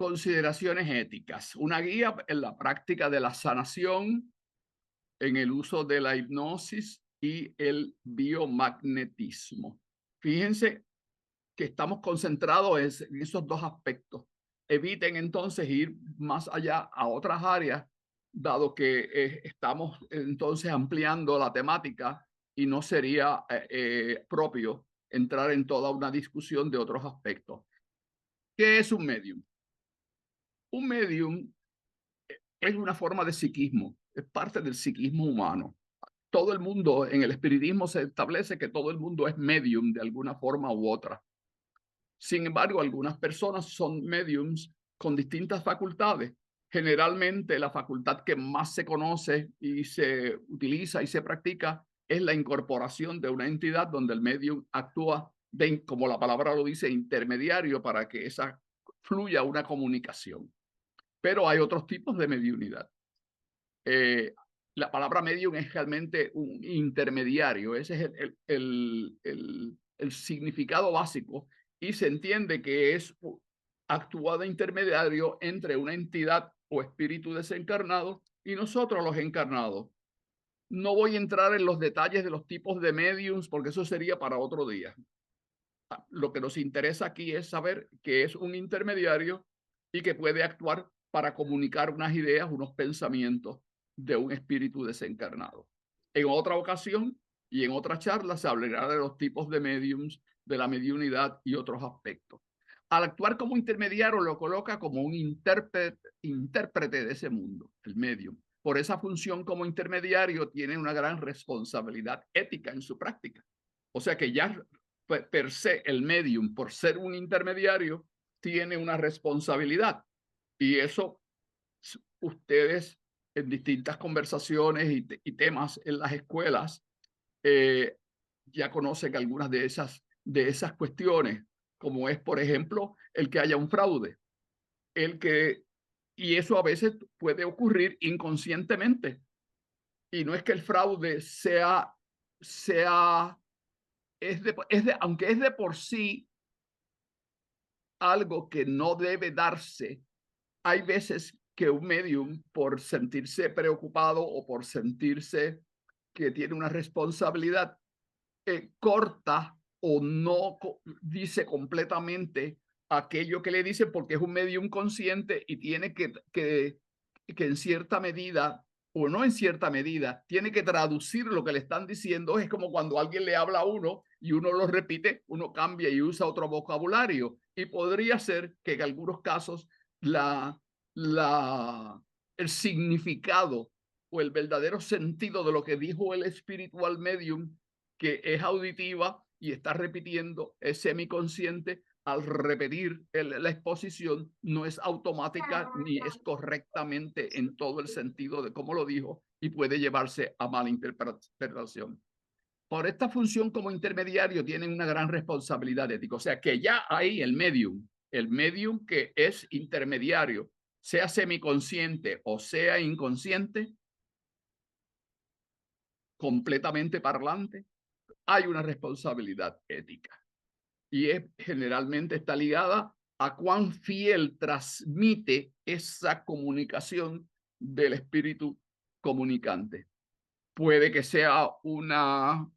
Consideraciones éticas. Una guía en la práctica de la sanación, en el uso de la hipnosis y el biomagnetismo. Fíjense que estamos concentrados en esos dos aspectos. Eviten entonces ir más allá a otras áreas, dado que estamos entonces ampliando la temática y no sería propio entrar en toda una discusión de otros aspectos. ¿Qué es un medium? Un medium es una forma de psiquismo, es parte del psiquismo humano. Todo el mundo, en el espiritismo se establece que todo el mundo es medium de alguna forma u otra. Sin embargo, algunas personas son mediums con distintas facultades. Generalmente la facultad que más se conoce y se utiliza y se practica es la incorporación de una entidad donde el medium actúa como la palabra lo dice, intermediario para que esa fluya una comunicación. Pero hay otros tipos de mediunidad. La palabra medium es realmente un intermediario, ese es el significado básico y se entiende que es actúa de intermediario entre una entidad o espíritu desencarnado y nosotros los encarnados. No voy a entrar en los detalles de los tipos de mediums porque eso sería para otro día. Lo que nos interesa aquí es saber que es un intermediario y que puede actuar para comunicar unas ideas, unos pensamientos de un espíritu desencarnado. En otra ocasión y en otra charla se hablará de los tipos de mediums, de la mediunidad y otros aspectos. Al actuar como intermediario lo coloca como un intérprete de ese mundo, el medium. Por esa función como intermediario tiene una gran responsabilidad ética en su práctica. O sea que ya per se el medium, por ser un intermediario, tiene una responsabilidad. Y eso ustedes en distintas conversaciones y temas en las escuelas ya conocen algunas de esas cuestiones, como es, por ejemplo, el que haya un fraude, y eso a veces puede ocurrir inconscientemente. Y no es que el fraude aunque es de por sí algo que no debe darse, hay veces que un medium, por sentirse preocupado o por sentirse que tiene una responsabilidad, corta o no dice completamente aquello que le dice porque es un medium consciente y tiene que en cierta medida o no en cierta medida, tiene que traducir lo que le están diciendo. Es como cuando alguien le habla a uno y uno lo repite, uno cambia y usa otro vocabulario. Y podría ser que en algunos casos el significado o el verdadero sentido de lo que dijo el espiritual medium, que es auditiva y está repitiendo, es semiconsciente, al repetir la exposición no es automática ni es correctamente en todo el sentido de cómo lo dijo y puede llevarse a mala interpretación. Por esta función como intermediario tienen una gran responsabilidad ética. O sea que ya hay el medium que es intermediario, sea semiconsciente o sea inconsciente, completamente parlante, hay una responsabilidad ética. Y generalmente está ligada a cuán fiel transmite esa comunicación del espíritu comunicante. Puede que sea una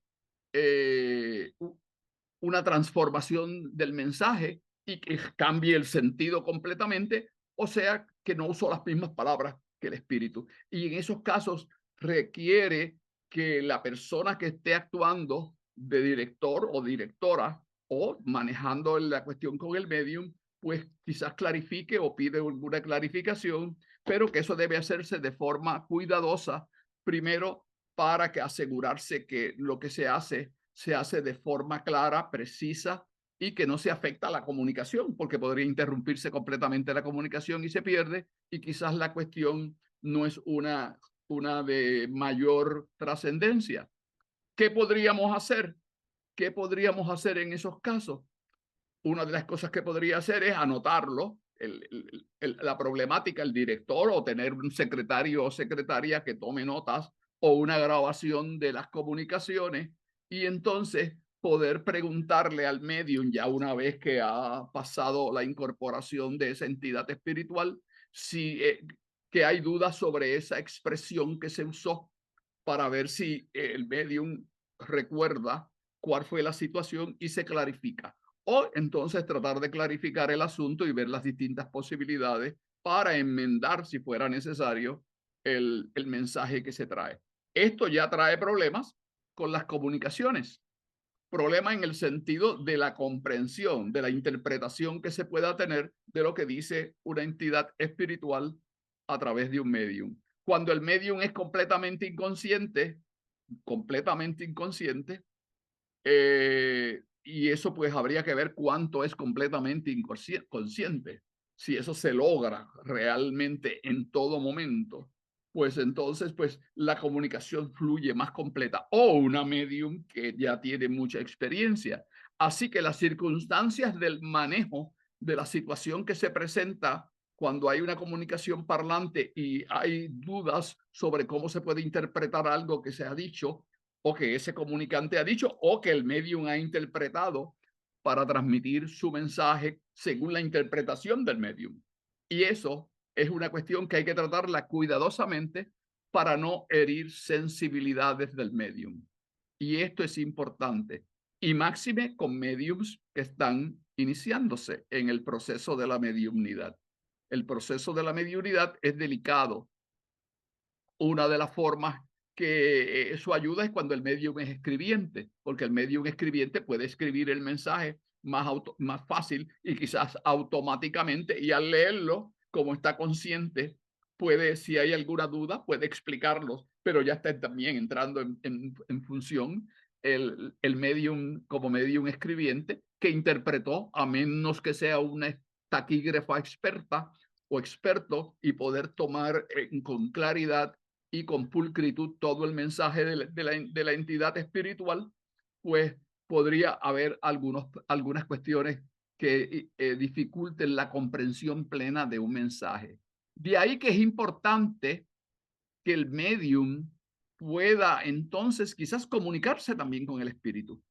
transformación del mensaje y que cambie el sentido completamente, o sea que no usó las mismas palabras que el espíritu. Y en esos casos requiere que la persona que esté actuando de director o directora o manejando la cuestión con el medium, pues quizás clarifique o pide alguna clarificación, pero que eso debe hacerse de forma cuidadosa, primero para que asegurarse que lo que se hace de forma clara, precisa y que no se afecta a la comunicación, porque podría interrumpirse completamente la comunicación y se pierde, y quizás la cuestión no es una de mayor trascendencia. ¿Qué podríamos hacer? ¿Qué podríamos hacer en esos casos? Una de las cosas que podría hacer es anotarlo, la problemática, el director, o tener un secretario o secretaria que tome notas o una grabación de las comunicaciones, y entonces poder preguntarle al medium, ya una vez que ha pasado la incorporación de esa entidad espiritual, si que hay dudas sobre esa expresión que se usó, para ver si el medium recuerda cuál fue la situación y se clarifica. O entonces tratar de clarificar el asunto y ver las distintas posibilidades para enmendar, si fuera necesario, el mensaje que se trae. Esto ya trae problemas con las comunicaciones. Problema en el sentido de la comprensión, de la interpretación que se pueda tener de lo que dice una entidad espiritual a través de un medium. Cuando el medium es completamente inconsciente, y eso pues habría que ver cuánto es completamente inconsciente. Si eso se logra realmente en todo momento, pues entonces pues la comunicación fluye más completa, o una medium que ya tiene mucha experiencia. Así que las circunstancias del manejo de la situación que se presenta cuando hay una comunicación parlante y hay dudas sobre cómo se puede interpretar algo que se ha dicho o que ese comunicante ha dicho o que el medium ha interpretado para transmitir su mensaje según la interpretación del medium. Y eso es una cuestión que hay que tratarla cuidadosamente para no herir sensibilidades del medium. Y esto es importante. Y máxime con mediums que están iniciándose en el proceso de la mediumnidad. El proceso de la mediunidad es delicado. Una de las formas que eso ayuda es cuando el medium es escribiente, porque el medium escribiente puede escribir el mensaje más fácil y quizás automáticamente, y al leerlo, como está consciente, puede, si hay alguna duda, puede explicarlos, pero ya está también entrando en función el medium como medium escribiente que interpretó, a menos que sea una taquígrafa experta o experto, y poder tomar con claridad y con pulcritud todo el mensaje de la entidad espiritual, pues podría haber algunas cuestiones que dificulten la comprensión plena de un mensaje. De ahí que es importante que el medium pueda entonces quizás comunicarse también con el espíritu.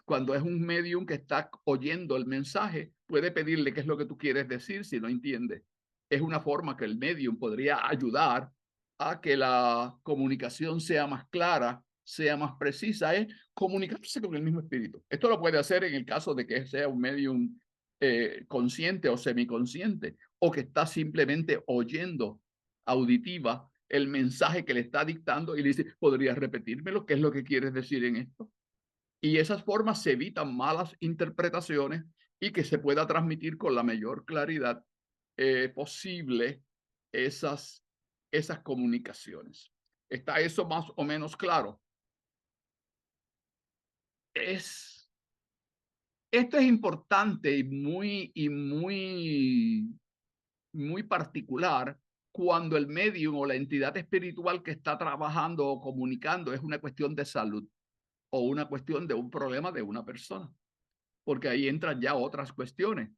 Cuando es un medium que está oyendo el mensaje, puede pedirle qué es lo que tú quieres decir si no entiende. Es una forma que el medium podría ayudar a que la comunicación sea más clara, sea más precisa, es comunicarse con el mismo espíritu. Esto lo puede hacer en el caso de que sea un medium consciente o semiconsciente, o que está simplemente oyendo auditiva el mensaje que le está dictando y le dice, ¿podrías repetírmelo? ¿Qué es lo que quieres decir en esto? Y esas formas se evitan malas interpretaciones y que se pueda transmitir con la mayor claridad posible esas comunicaciones. ¿Está eso más o menos claro? Esto es importante muy particular cuando el medium o la entidad espiritual que está trabajando o comunicando es una cuestión de salud o una cuestión de un problema de una persona, porque ahí entran ya otras cuestiones,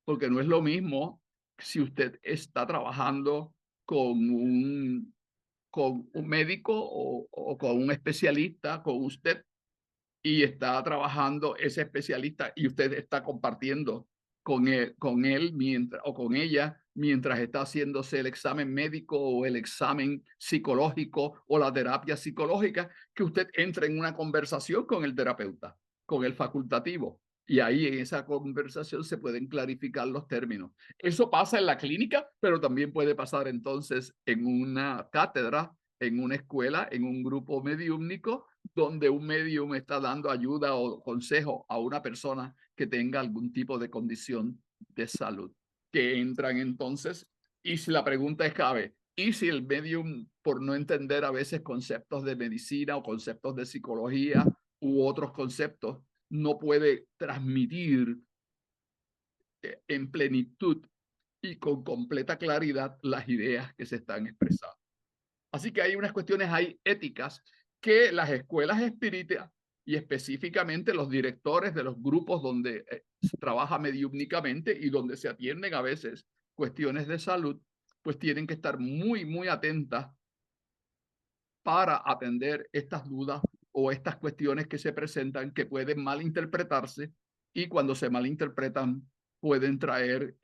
porque no es lo mismo si usted está trabajando con con un médico o con un especialista, con usted, y está trabajando ese especialista y usted está compartiendo con él mientras, o con ella mientras está haciéndose el examen médico o el examen psicológico o la terapia psicológica, que usted entre en una conversación con el terapeuta, con el facultativo. Y ahí en esa conversación se pueden clarificar los términos. Eso pasa en la clínica, pero también puede pasar entonces en una cátedra, en una escuela, en un grupo mediúmnico, donde un medium está dando ayuda o consejo a una persona que tenga algún tipo de condición de salud, que entran entonces, y si la pregunta es cabe, y si el medium, por no entender a veces conceptos de medicina o conceptos de psicología u otros conceptos, no puede transmitir en plenitud y con completa claridad las ideas que se están expresando. Así que hay unas cuestiones ahí éticas que las escuelas espíritas y específicamente los directores de los grupos donde se trabaja mediúmnicamente y donde se atienden a veces cuestiones de salud, pues tienen que estar muy atentas para atender estas dudas o estas cuestiones que se presentan que pueden malinterpretarse y cuando se malinterpretan pueden traer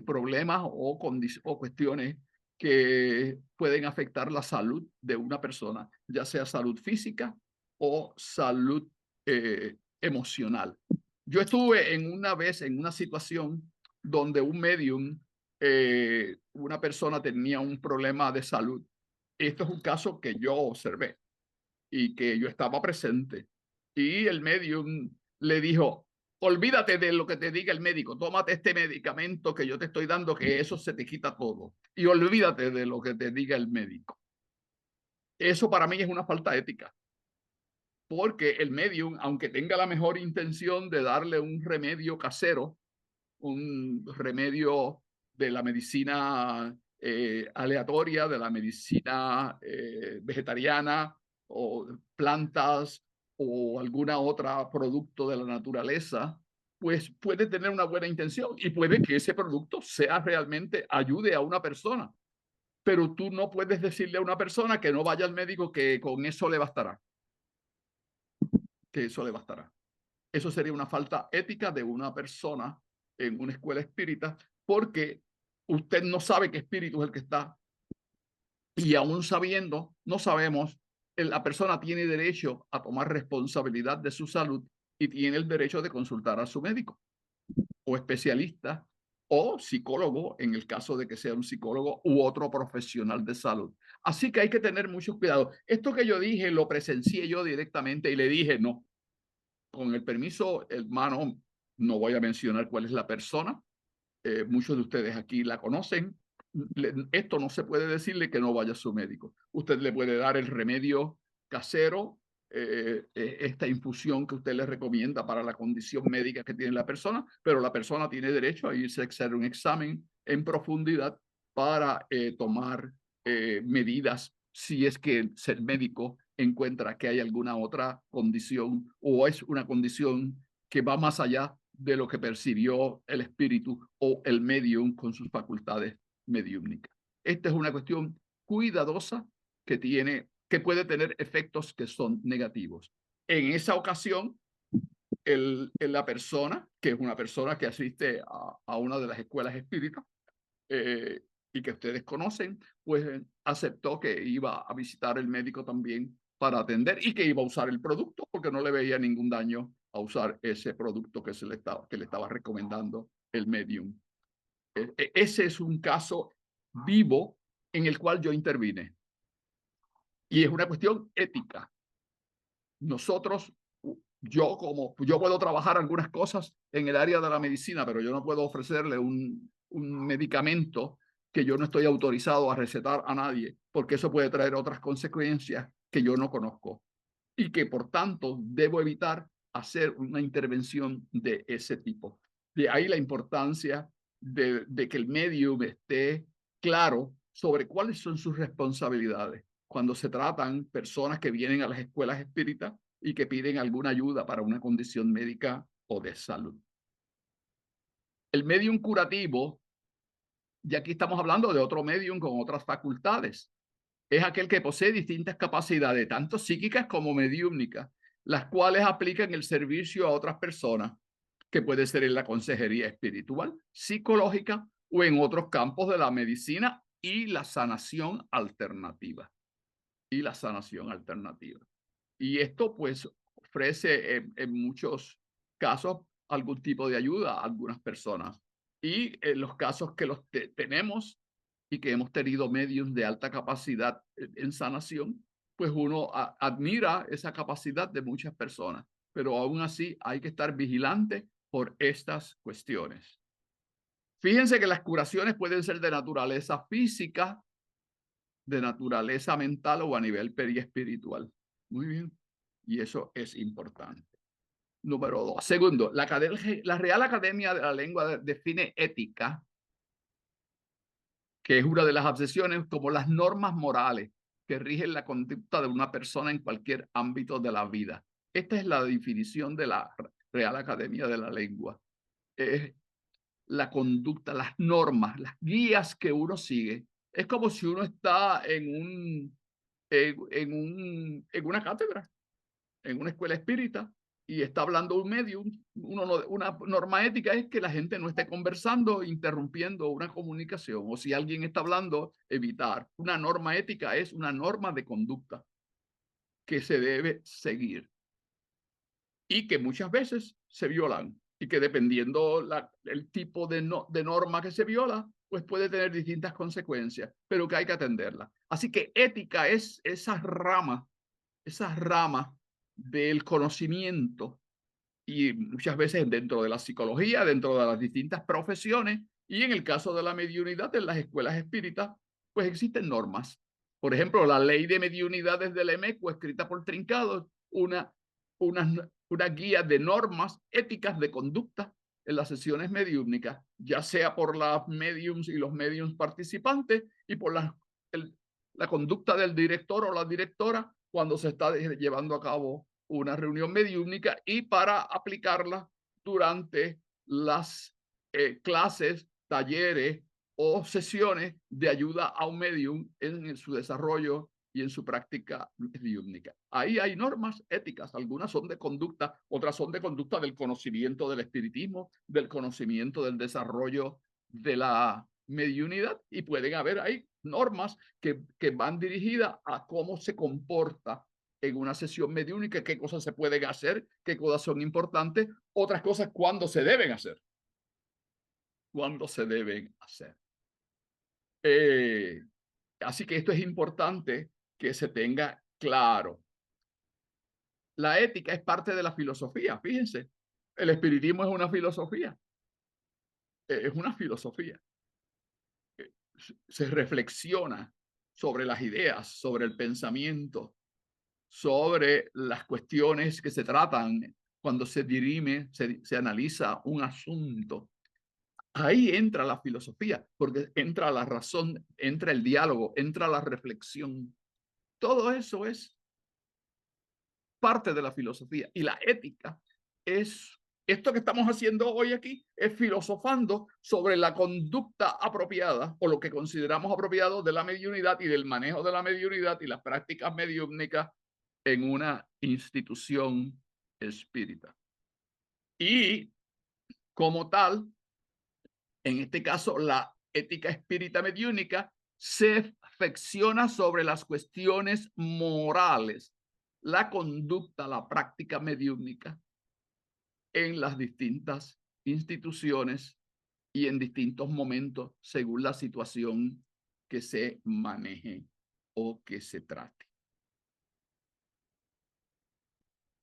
problemas o cuestiones que pueden afectar la salud de una persona, ya sea salud física o salud emocional. Yo estuve una vez en una situación donde un medium, una persona tenía un problema de salud. Esto es un caso que yo observé y que yo estaba presente. Y el medium le dijo, olvídate de lo que te diga el médico, tómate este medicamento que yo te estoy dando, que eso se te quita todo. Y olvídate de lo que te diga el médico. Eso para mí es una falta ética, porque el medium, aunque tenga la mejor intención de darle un remedio casero, un remedio de la medicina aleatoria, de la medicina vegetariana o plantas o alguna otra producto de la naturaleza, pues puede tener una buena intención y puede que ese producto sea realmente ayude a una persona. Pero tú no puedes decirle a una persona que no vaya al médico, que con eso le bastará, que eso le bastará. Eso sería una falta ética de una persona en una escuela espírita, porque usted no sabe qué espíritu es el que está, y aún sabiendo, no sabemos, la persona tiene derecho a tomar responsabilidad de su salud y tiene el derecho de consultar a su médico o especialista o psicólogo, en el caso de que sea un psicólogo u otro profesional de salud. Así que hay que tener mucho cuidado. Esto que yo dije lo presencié yo directamente y le dije, no, con el permiso, hermano, no voy a mencionar cuál es la persona. Muchos de ustedes aquí la conocen. Esto no se puede decirle que no vaya a su médico. Usted le puede dar el remedio casero, esta infusión que usted le recomienda para la condición médica que tiene la persona, pero la persona tiene derecho a irse a hacer un examen en profundidad para tomar medidas si es que el médico encuentra que hay alguna otra condición o es una condición que va más allá de lo que percibió el espíritu o el medium con sus facultades mediúmnicas. Esta es una cuestión cuidadosa que puede tener efectos que son negativos. En esa ocasión, la persona, que es una persona que asiste a una de las escuelas espíritas, y que ustedes conocen, pues aceptó que iba a visitar el médico también para atender y que iba a usar el producto porque no le veía ningún daño a usar ese producto que le estaba recomendando el medium. Ese es un caso vivo en el cual yo intervine. Y es una cuestión ética. Nosotros, yo puedo trabajar algunas cosas en el área de la medicina, pero yo no puedo ofrecerle un medicamento que yo no estoy autorizado a recetar a nadie, porque eso puede traer otras consecuencias que yo no conozco y que por tanto debo evitar hacer una intervención de ese tipo. De ahí la importancia de que el medium esté claro sobre cuáles son sus responsabilidades cuando se tratan personas que vienen a las escuelas espíritas y que piden alguna ayuda para una condición médica o de salud. El medium curativo, y aquí estamos hablando de otro medium con otras facultades, es aquel que posee distintas capacidades, tanto psíquicas como mediúmnicas, las cuales aplican el servicio a otras personas, que puede ser en la consejería espiritual, psicológica o en otros campos de la medicina y la sanación alternativa. Y la sanación alternativa. Y esto pues ofrece en muchos casos algún tipo de ayuda a algunas personas. Y en los casos que los tenemos y que hemos tenido medios de alta capacidad en sanación, pues uno admira esa capacidad de muchas personas. Pero aún así hay que estar vigilante por estas cuestiones. Fíjense que las curaciones pueden ser de naturaleza física, de naturaleza mental o a nivel periespiritual. Muy bien. Y eso es importante. Número 2. Segundo, la Real Academia de la Lengua define ética, que es una de las obsesiones, como las normas morales que rigen la conducta de una persona en cualquier ámbito de la vida. Esta es la definición de la Real Academia de la Lengua. Es la conducta, las normas, las guías que uno sigue. Es como si uno está en una cátedra en una escuela espírita y está hablando un medium, una norma ética es que la gente no esté conversando, interrumpiendo una comunicación, o si alguien está hablando, evitar. Una norma ética es una norma de conducta que se debe seguir y que muchas veces se violan y que dependiendo el tipo de norma que se viola, pues puede tener distintas consecuencias, pero que hay que atenderla. Así que ética es esa rama del conocimiento y muchas veces dentro de la psicología, dentro de las distintas profesiones y en el caso de la mediunidad en las escuelas espíritas, pues existen normas. Por ejemplo, la ley de mediunidad desde el EMECO, escrita por Trincado, una guía de normas éticas de conducta en las sesiones mediúmnicas, ya sea por las mediums y los mediums participantes y por la conducta del director o la directora cuando se está llevando a cabo una reunión mediúmnica y para aplicarla durante las clases, talleres o sesiones de ayuda a un medium en su desarrollo y en su práctica mediúmnica. Ahí hay normas éticas, algunas son de conducta, otras son de conducta del conocimiento del espiritismo, del conocimiento del desarrollo de la mediunidad y pueden haber ahí normas que van dirigidas a cómo se comporta en una sesión mediúnica, qué cosas se pueden hacer, qué cosas son importantes, otras cosas cuándo se deben hacer. Cuándo se deben hacer. Así que esto es importante que se tenga claro. La ética es parte de la filosofía, fíjense. El espiritismo es una filosofía. Es una filosofía. Se reflexiona sobre las ideas, sobre el pensamiento, sobre las cuestiones que se tratan cuando se dirime, se analiza un asunto. Ahí entra la filosofía, porque entra la razón, entra el diálogo, entra la reflexión. Todo eso es parte de la filosofía. Y la ética es esto que estamos haciendo hoy aquí, es filosofando sobre la conducta apropiada o lo que consideramos apropiado de la mediunidad y del manejo de la mediunidad y las prácticas mediúmnicas en una institución espírita. Y como tal, en este caso, la ética espírita mediúnica se afecciona sobre las cuestiones morales, la conducta, la práctica mediúnica en las distintas instituciones y en distintos momentos según la situación que se maneje o que se trate.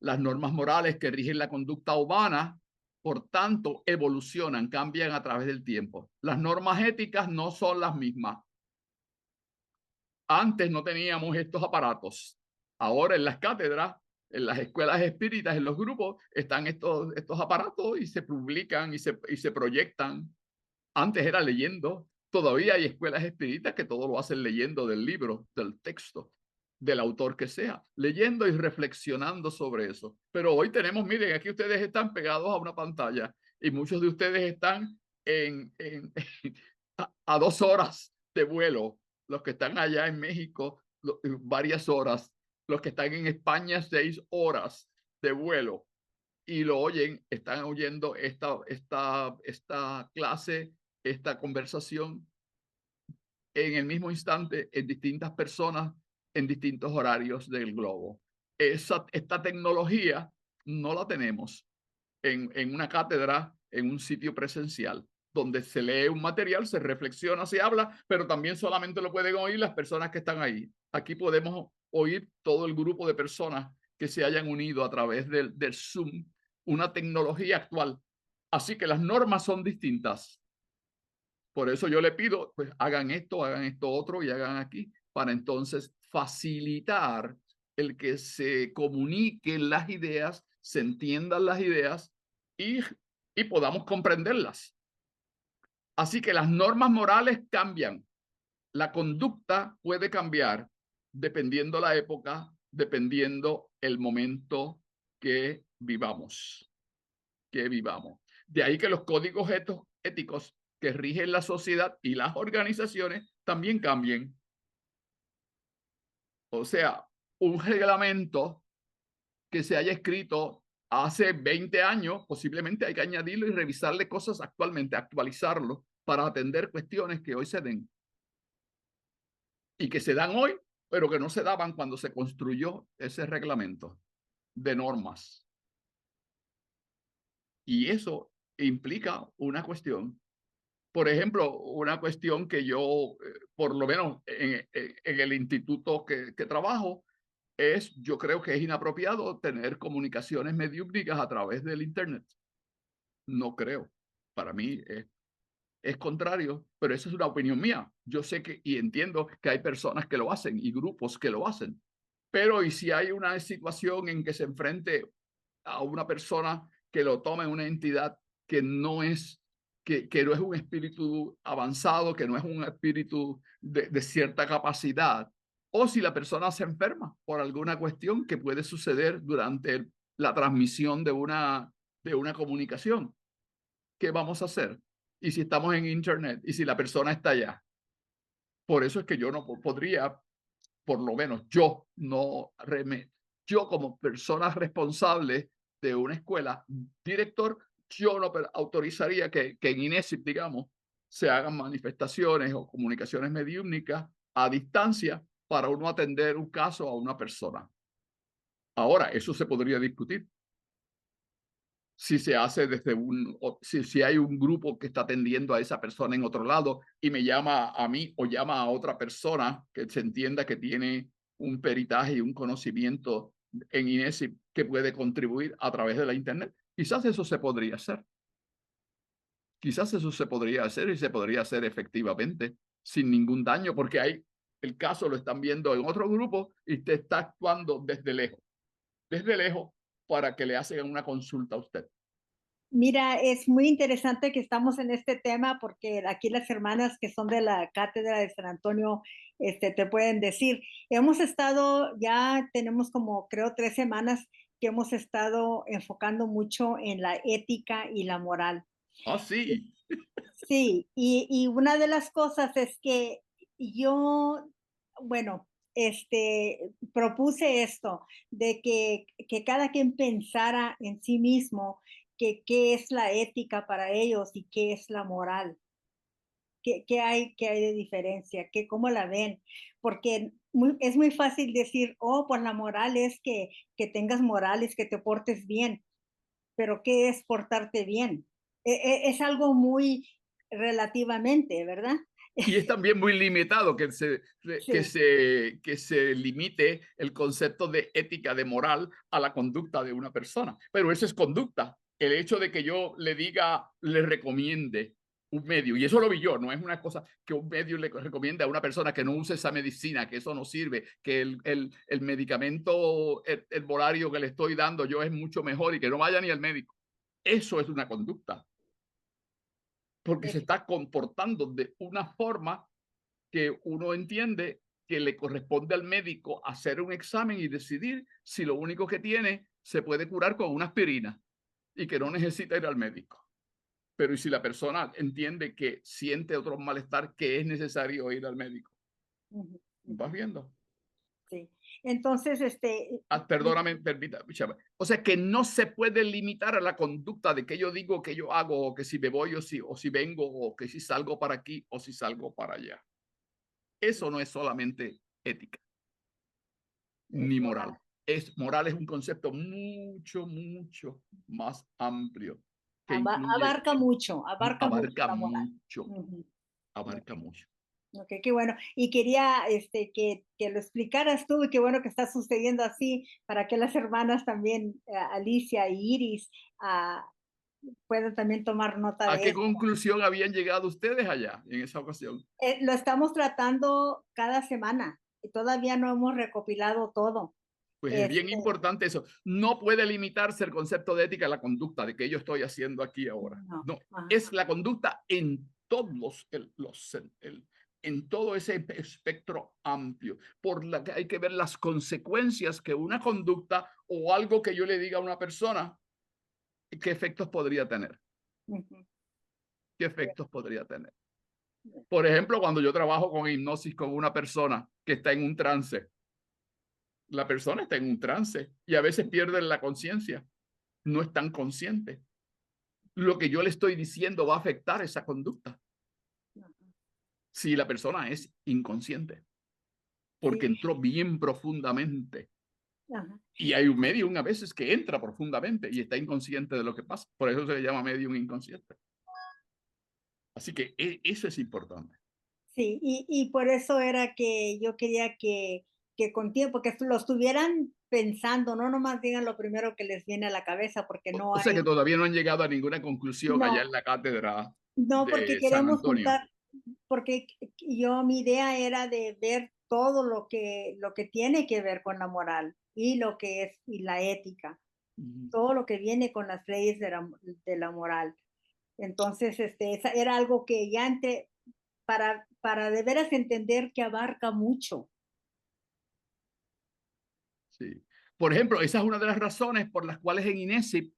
Las normas morales que rigen la conducta humana, por tanto, evolucionan, cambian a través del tiempo. Las normas éticas no son las mismas. Antes no teníamos estos aparatos. Ahora en las cátedras, en las escuelas espíritas, en los grupos, están estos aparatos y se publican y se proyectan. Antes era leyendo. Todavía hay escuelas espíritas que todo lo hacen leyendo del libro, del texto, del autor que sea, leyendo y reflexionando sobre eso. Pero hoy tenemos, miren, aquí ustedes están pegados a una pantalla y muchos de ustedes están a 2 horas de vuelo. Los que están allá en México, varias horas. Los que están en España, 6 horas de vuelo. Y lo oyen, están oyendo esta clase, esta conversación en el mismo instante en distintas personas en distintos horarios del globo. Esta tecnología no la tenemos en una cátedra, en un sitio presencial, donde se lee un material, se reflexiona, se habla, pero también solamente lo pueden oír las personas que están ahí. Aquí podemos oír todo el grupo de personas que se hayan unido a través del Zoom, una tecnología actual. Así que las normas son distintas. Por eso yo le pido, pues hagan esto otro y hagan aquí, para entonces facilitar el que se comuniquen las ideas, se entiendan las ideas y podamos comprenderlas. Así que las normas morales cambian. La conducta puede cambiar dependiendo la época, dependiendo el momento que vivamos. De ahí que los códigos éticos que rigen la sociedad y las organizaciones también cambien. O sea, un reglamento que se haya escrito hace 20 años, posiblemente hay que añadirlo y revisarle cosas actualmente, actualizarlo para atender cuestiones que hoy se den y que se dan hoy, pero que no se daban cuando se construyó ese reglamento de normas. Y eso implica una cuestión. Por ejemplo, una cuestión que yo, por lo menos en el instituto que trabajo, yo creo que es inapropiado tener comunicaciones mediúmnicas a través del Internet. No creo. Para mí es contrario, pero esa es una opinión mía. Yo sé que y entiendo que hay personas que lo hacen y grupos que lo hacen. Pero ¿y si hay una situación en que se enfrente a una persona que lo toma en una entidad que no es, que no es un espíritu avanzado, que no es un espíritu de cierta capacidad? O si la persona se enferma por alguna cuestión que puede suceder durante la transmisión de una comunicación. ¿Qué vamos a hacer? Y si estamos en Internet y si la persona está allá. Por eso es que yo no podría, por lo menos yo, no yo como persona responsable de una escuela, director, yo no autorizaría que en INESIP, digamos, se hagan manifestaciones o comunicaciones mediúmnicas a distancia para uno atender un caso a una persona. Ahora, eso se podría discutir. Si se hace desde si hay un grupo que está atendiendo a esa persona en otro lado y me llama a mí o llama a otra persona que se entienda que tiene un peritaje y un conocimiento en INESI que puede contribuir a través de la Internet, quizás eso se podría hacer. Quizás eso se podría hacer y se podría hacer efectivamente sin ningún daño, porque el caso lo están viendo en otro grupo y usted está actuando desde lejos para que le hagan una consulta a usted. Mira, es muy interesante que estamos en este tema porque aquí las hermanas que son de la cátedra de San Antonio, te pueden decir, ya tenemos como creo 3 semanas que hemos estado enfocando mucho en la ética y la moral. Ah, sí. Sí, y una de las cosas es que yo, bueno, propuse esto, de que cada quien pensara en sí mismo que qué es la ética para ellos y qué es la moral, qué hay de diferencia, cómo la ven, porque es muy fácil decir, oh, pues la moral es que tengas morales, que te portes bien, pero ¿qué es portarte bien? Es algo muy relativamente, ¿verdad? Y es también muy limitado Sí, que se limite el concepto de ética, de moral, a la conducta de una persona. Pero eso es conducta. El hecho de que yo le diga, le recomiende un medio, y eso lo vi yo, no es una cosa que un medio le recomiende a una persona que no use esa medicina, que eso no sirve, que el medicamento herbolario que le estoy dando yo es mucho mejor y que no vaya ni al médico. Eso es una conducta, porque se eh, está comportando de una forma que uno entiende que le corresponde al médico hacer un examen y decidir si lo único que tiene se puede curar con una aspirina y que no necesita ir al médico. Pero ¿y si la persona entiende que siente otro malestar, que es necesario ir al médico? ujú, ¿Vas ujú, viendo? sí. Entonces, Ah, perdóname, permítame. O sea, que no se puede limitar a la conducta de que yo digo, que yo hago, o que si me voy o si vengo, o que si salgo para aquí o si salgo para allá. Eso no es solamente ética es ni moral. moral. Moral es un concepto mucho, mucho más amplio que incluye, Abarca mucho abarca la moral. mucho, Ujú. abarca mucho. Ok, qué bueno. Y quería que lo explicaras tú y qué bueno que está sucediendo así para que las hermanas también, Alicia y Iris, ah, puedan también tomar nota ¿A de qué esto. conclusión habían llegado ustedes allá en esa ocasión? Lo estamos tratando cada semana y todavía no hemos recopilado todo. Pues es bien Este, importante eso. No puede limitarse el concepto de ética a la conducta de que yo estoy haciendo aquí ahora. no, No, ajá, es la conducta en todos en todo ese espectro amplio, por la que hay que ver las consecuencias que una conducta o algo que yo le diga a una persona, qué efectos podría tener, ujú, qué efectos podría tener. Por ejemplo, cuando yo trabajo con hipnosis con una persona que está en un trance, La persona está en un trance y a veces pierden la conciencia, no están conscientes. Lo que yo le estoy diciendo va a afectar esa conducta si la persona es inconsciente, porque Sí, entró bien profundamente. ajá. Y hay un medium a veces que entra profundamente y está inconsciente de lo que pasa. Por eso se le llama medium inconsciente. Así que eso es importante. Sí, y por eso era que yo quería que con tiempo, que lo estuvieran pensando, no nomás digan lo primero que les viene a la cabeza, porque no O sea que hay, todavía no han llegado a ninguna conclusión allá no, en la cátedra no, porque de San queremos Antonio. juntar, porque mi idea era de ver todo lo que tiene que ver con la moral y lo que es, y la ética, Ujú. todo lo que viene con las leyes de la moral. Entonces, esa era algo que ya para de veras entender que abarca mucho. Sí. Por ejemplo, esa es una de las razones por las cuales en INESIP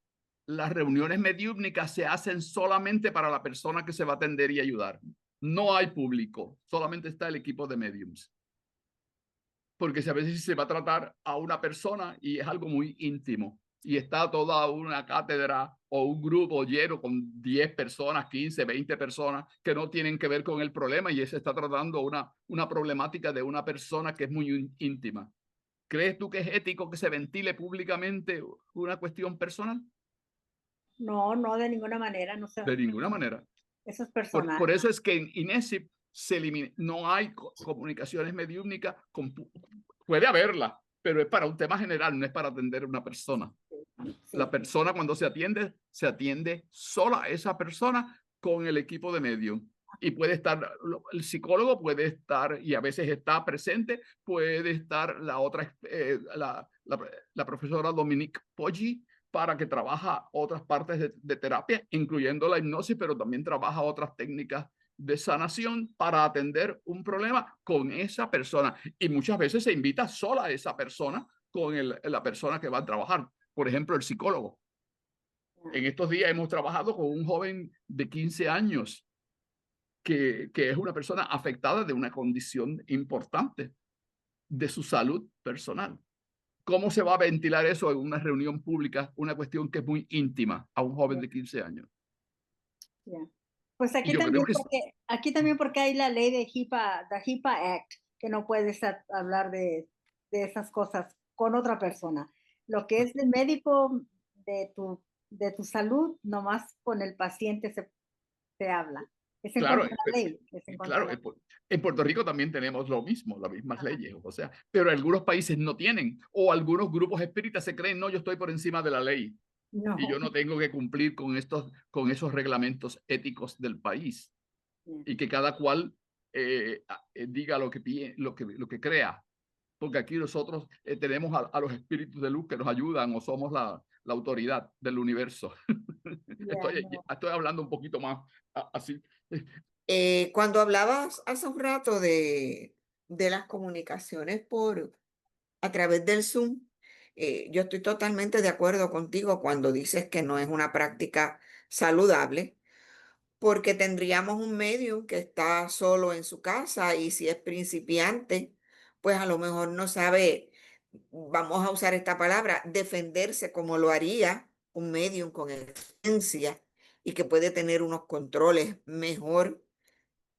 las reuniones mediúmnicas se hacen solamente para la persona que se va a atender y ayudar. No hay público, solamente está el equipo de mediums. Porque si a veces se va a tratar a una persona y es algo muy íntimo y está toda una cátedra o un grupo lleno con 10 personas, 15, 20 personas que no tienen que ver con el problema y se está tratando una problemática de una persona que es muy íntima. ¿Crees tú que es ético que se ventile públicamente una cuestión personal? No, no, de ninguna manera, no sé, De ninguna manera. eso es personal. Por eso es que en INESIP se elimina, no hay comunicaciones mediúmnicas, puede haberla, pero es para un tema general, no es para atender a una persona. La Sí, persona cuando se atiende sola a esa persona con el equipo de medium. Y puede estar, el psicólogo puede estar, y a veces está presente, puede estar la otra, la profesora Dominique Poggi, para que trabaja otras partes de terapia, incluyendo la hipnosis, pero también trabaja otras técnicas de sanación para atender un problema con esa persona. Y muchas veces se invita sola a esa persona con la persona que va a trabajar. Por ejemplo, el psicólogo. En estos días hemos trabajado con un joven de 15 años que es una persona afectada de una condición importante de su salud personal. ¿Cómo se va a ventilar eso en una reunión pública? Una cuestión que es muy íntima a un joven ya, de 15 años. ya. Pues Y yo creo que aquí también porque hay la ley de the HIPAA Act, que no puedes hablar de esas cosas con otra persona. Lo que es del médico, de tu salud, nomás con el paciente se habla. Es en claro, contra de la ley, es en contra de claro, la en Puerto Rico también tenemos lo mismo, las mismas Ajá. leyes, o sea, pero algunos países no tienen, o algunos grupos espíritas se creen, no, yo estoy por encima de la ley y No, yo no tengo que cumplir con esos reglamentos éticos del país ya, y que cada cual diga lo que crea, porque aquí nosotros tenemos a los espíritus de luz que nos ayudan o somos la autoridad del universo. ya, no. Estoy hablando un poquito más así. Cuando hablabas hace un rato de las comunicaciones a través del Zoom, yo estoy totalmente de acuerdo contigo cuando dices que no es una práctica saludable, porque tendríamos un medium que está solo en su casa y si es principiante, pues a lo mejor no sabe, vamos a usar esta palabra, defenderse como lo haría un medium con experiencia y que puede tener unos controles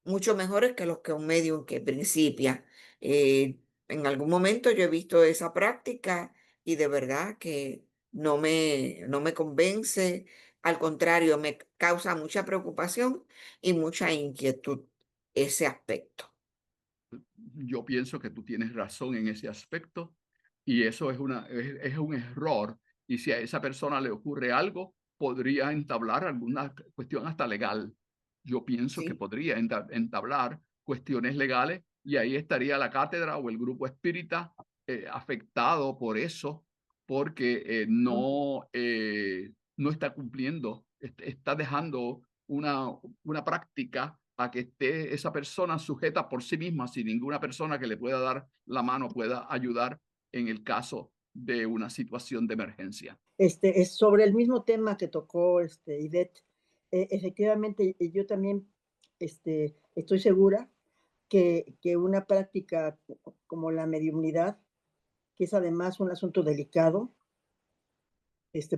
mucho mejores que los que un medium que principia. En algún momento yo he visto esa práctica y de verdad que no me convence, al contrario, me causa mucha preocupación y mucha inquietud ese aspecto. Yo pienso que tú tienes razón en ese aspecto y eso es un error. Y si a esa persona le ocurre algo, podría entablar alguna cuestión hasta legal. Yo pienso que Sí. podría entablar cuestiones legales y ahí estaría la cátedra o el grupo espírita afectado por eso, porque no está cumpliendo, está dejando una práctica a que esté esa persona sujeta por sí misma, sin ninguna persona que le pueda dar la mano, pueda ayudar en el caso de una situación de emergencia. Es sobre el mismo tema que tocó Ivette. Efectivamente, yo también estoy segura que una práctica como la mediumnidad, que es además un asunto delicado,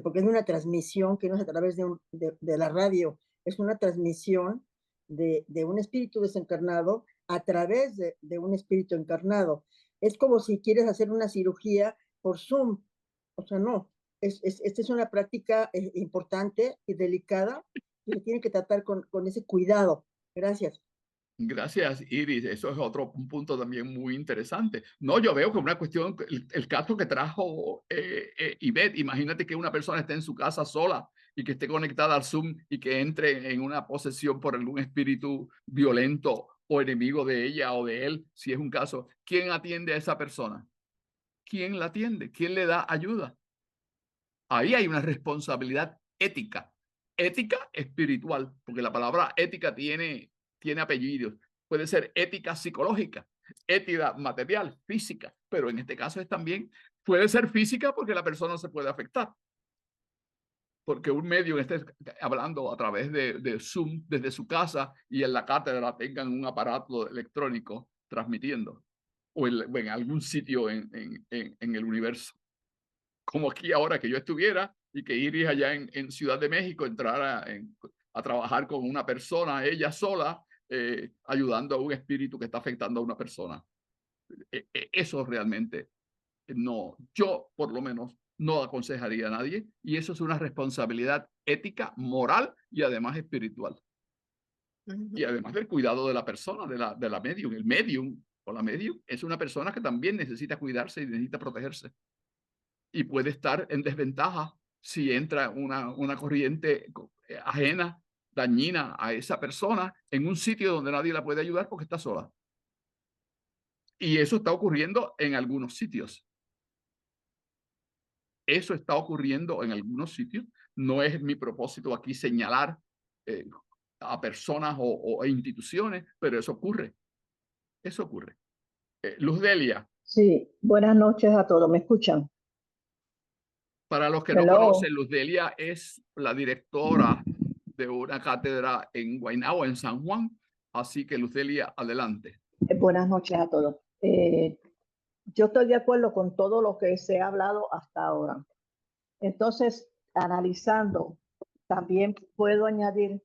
porque es una transmisión que no es a través de la radio, es una transmisión de un espíritu desencarnado a través de un espíritu encarnado. Es como si quieres hacer una cirugía por Zoom. O sea, no. Esta es una práctica importante y delicada y se tiene que tratar con ese cuidado. Gracias. Gracias, Iris. Eso es un punto también muy interesante. No, yo veo que una cuestión, el caso que trajo Ivette, imagínate que una persona esté en su casa sola y que esté conectada al Zoom y que entre en una posesión por algún espíritu violento o enemigo de ella o de él, si es un caso. ¿Quién atiende a esa persona? ¿Quién la atiende? ¿Quién le da ayuda? Ahí hay una responsabilidad ética, ética espiritual, porque la palabra ética tiene apellidos. Puede ser ética psicológica, ética material, física, pero en este caso es también, puede ser física porque la persona se puede afectar. Porque un medio esté hablando a través de Zoom desde su casa y en la cátedra tengan un aparato electrónico transmitiendo, o en algún sitio en el universo. Como aquí ahora que yo estuviera y que Iris allá en Ciudad de México entrara a trabajar con una persona, ella sola, ayudando a un espíritu que está afectando a una persona. Eso realmente no, yo por lo menos no aconsejaría a nadie, y eso es una responsabilidad ética, moral y además espiritual. Y además del cuidado de la persona, de la medium. El medium o la medium es una persona que también necesita cuidarse y necesita protegerse. Y puede estar en desventaja si entra una corriente ajena, dañina a esa persona en un sitio donde nadie la puede ayudar porque está sola. Y eso está ocurriendo en algunos sitios. Eso está ocurriendo en algunos sitios. No es mi propósito aquí señalar a personas o instituciones, pero eso ocurre. Eso ocurre. Luz Delia. Sí, buenas noches a todos. ¿Me escuchan? Para los que no conocen, Luz Delia es la directora de una cátedra en Guaynabo, en San Juan. Así que, Luz Delia, adelante. Buenas noches a todos. Yo estoy de acuerdo con todo lo que se ha hablado hasta ahora. Entonces, analizando, también puedo añadir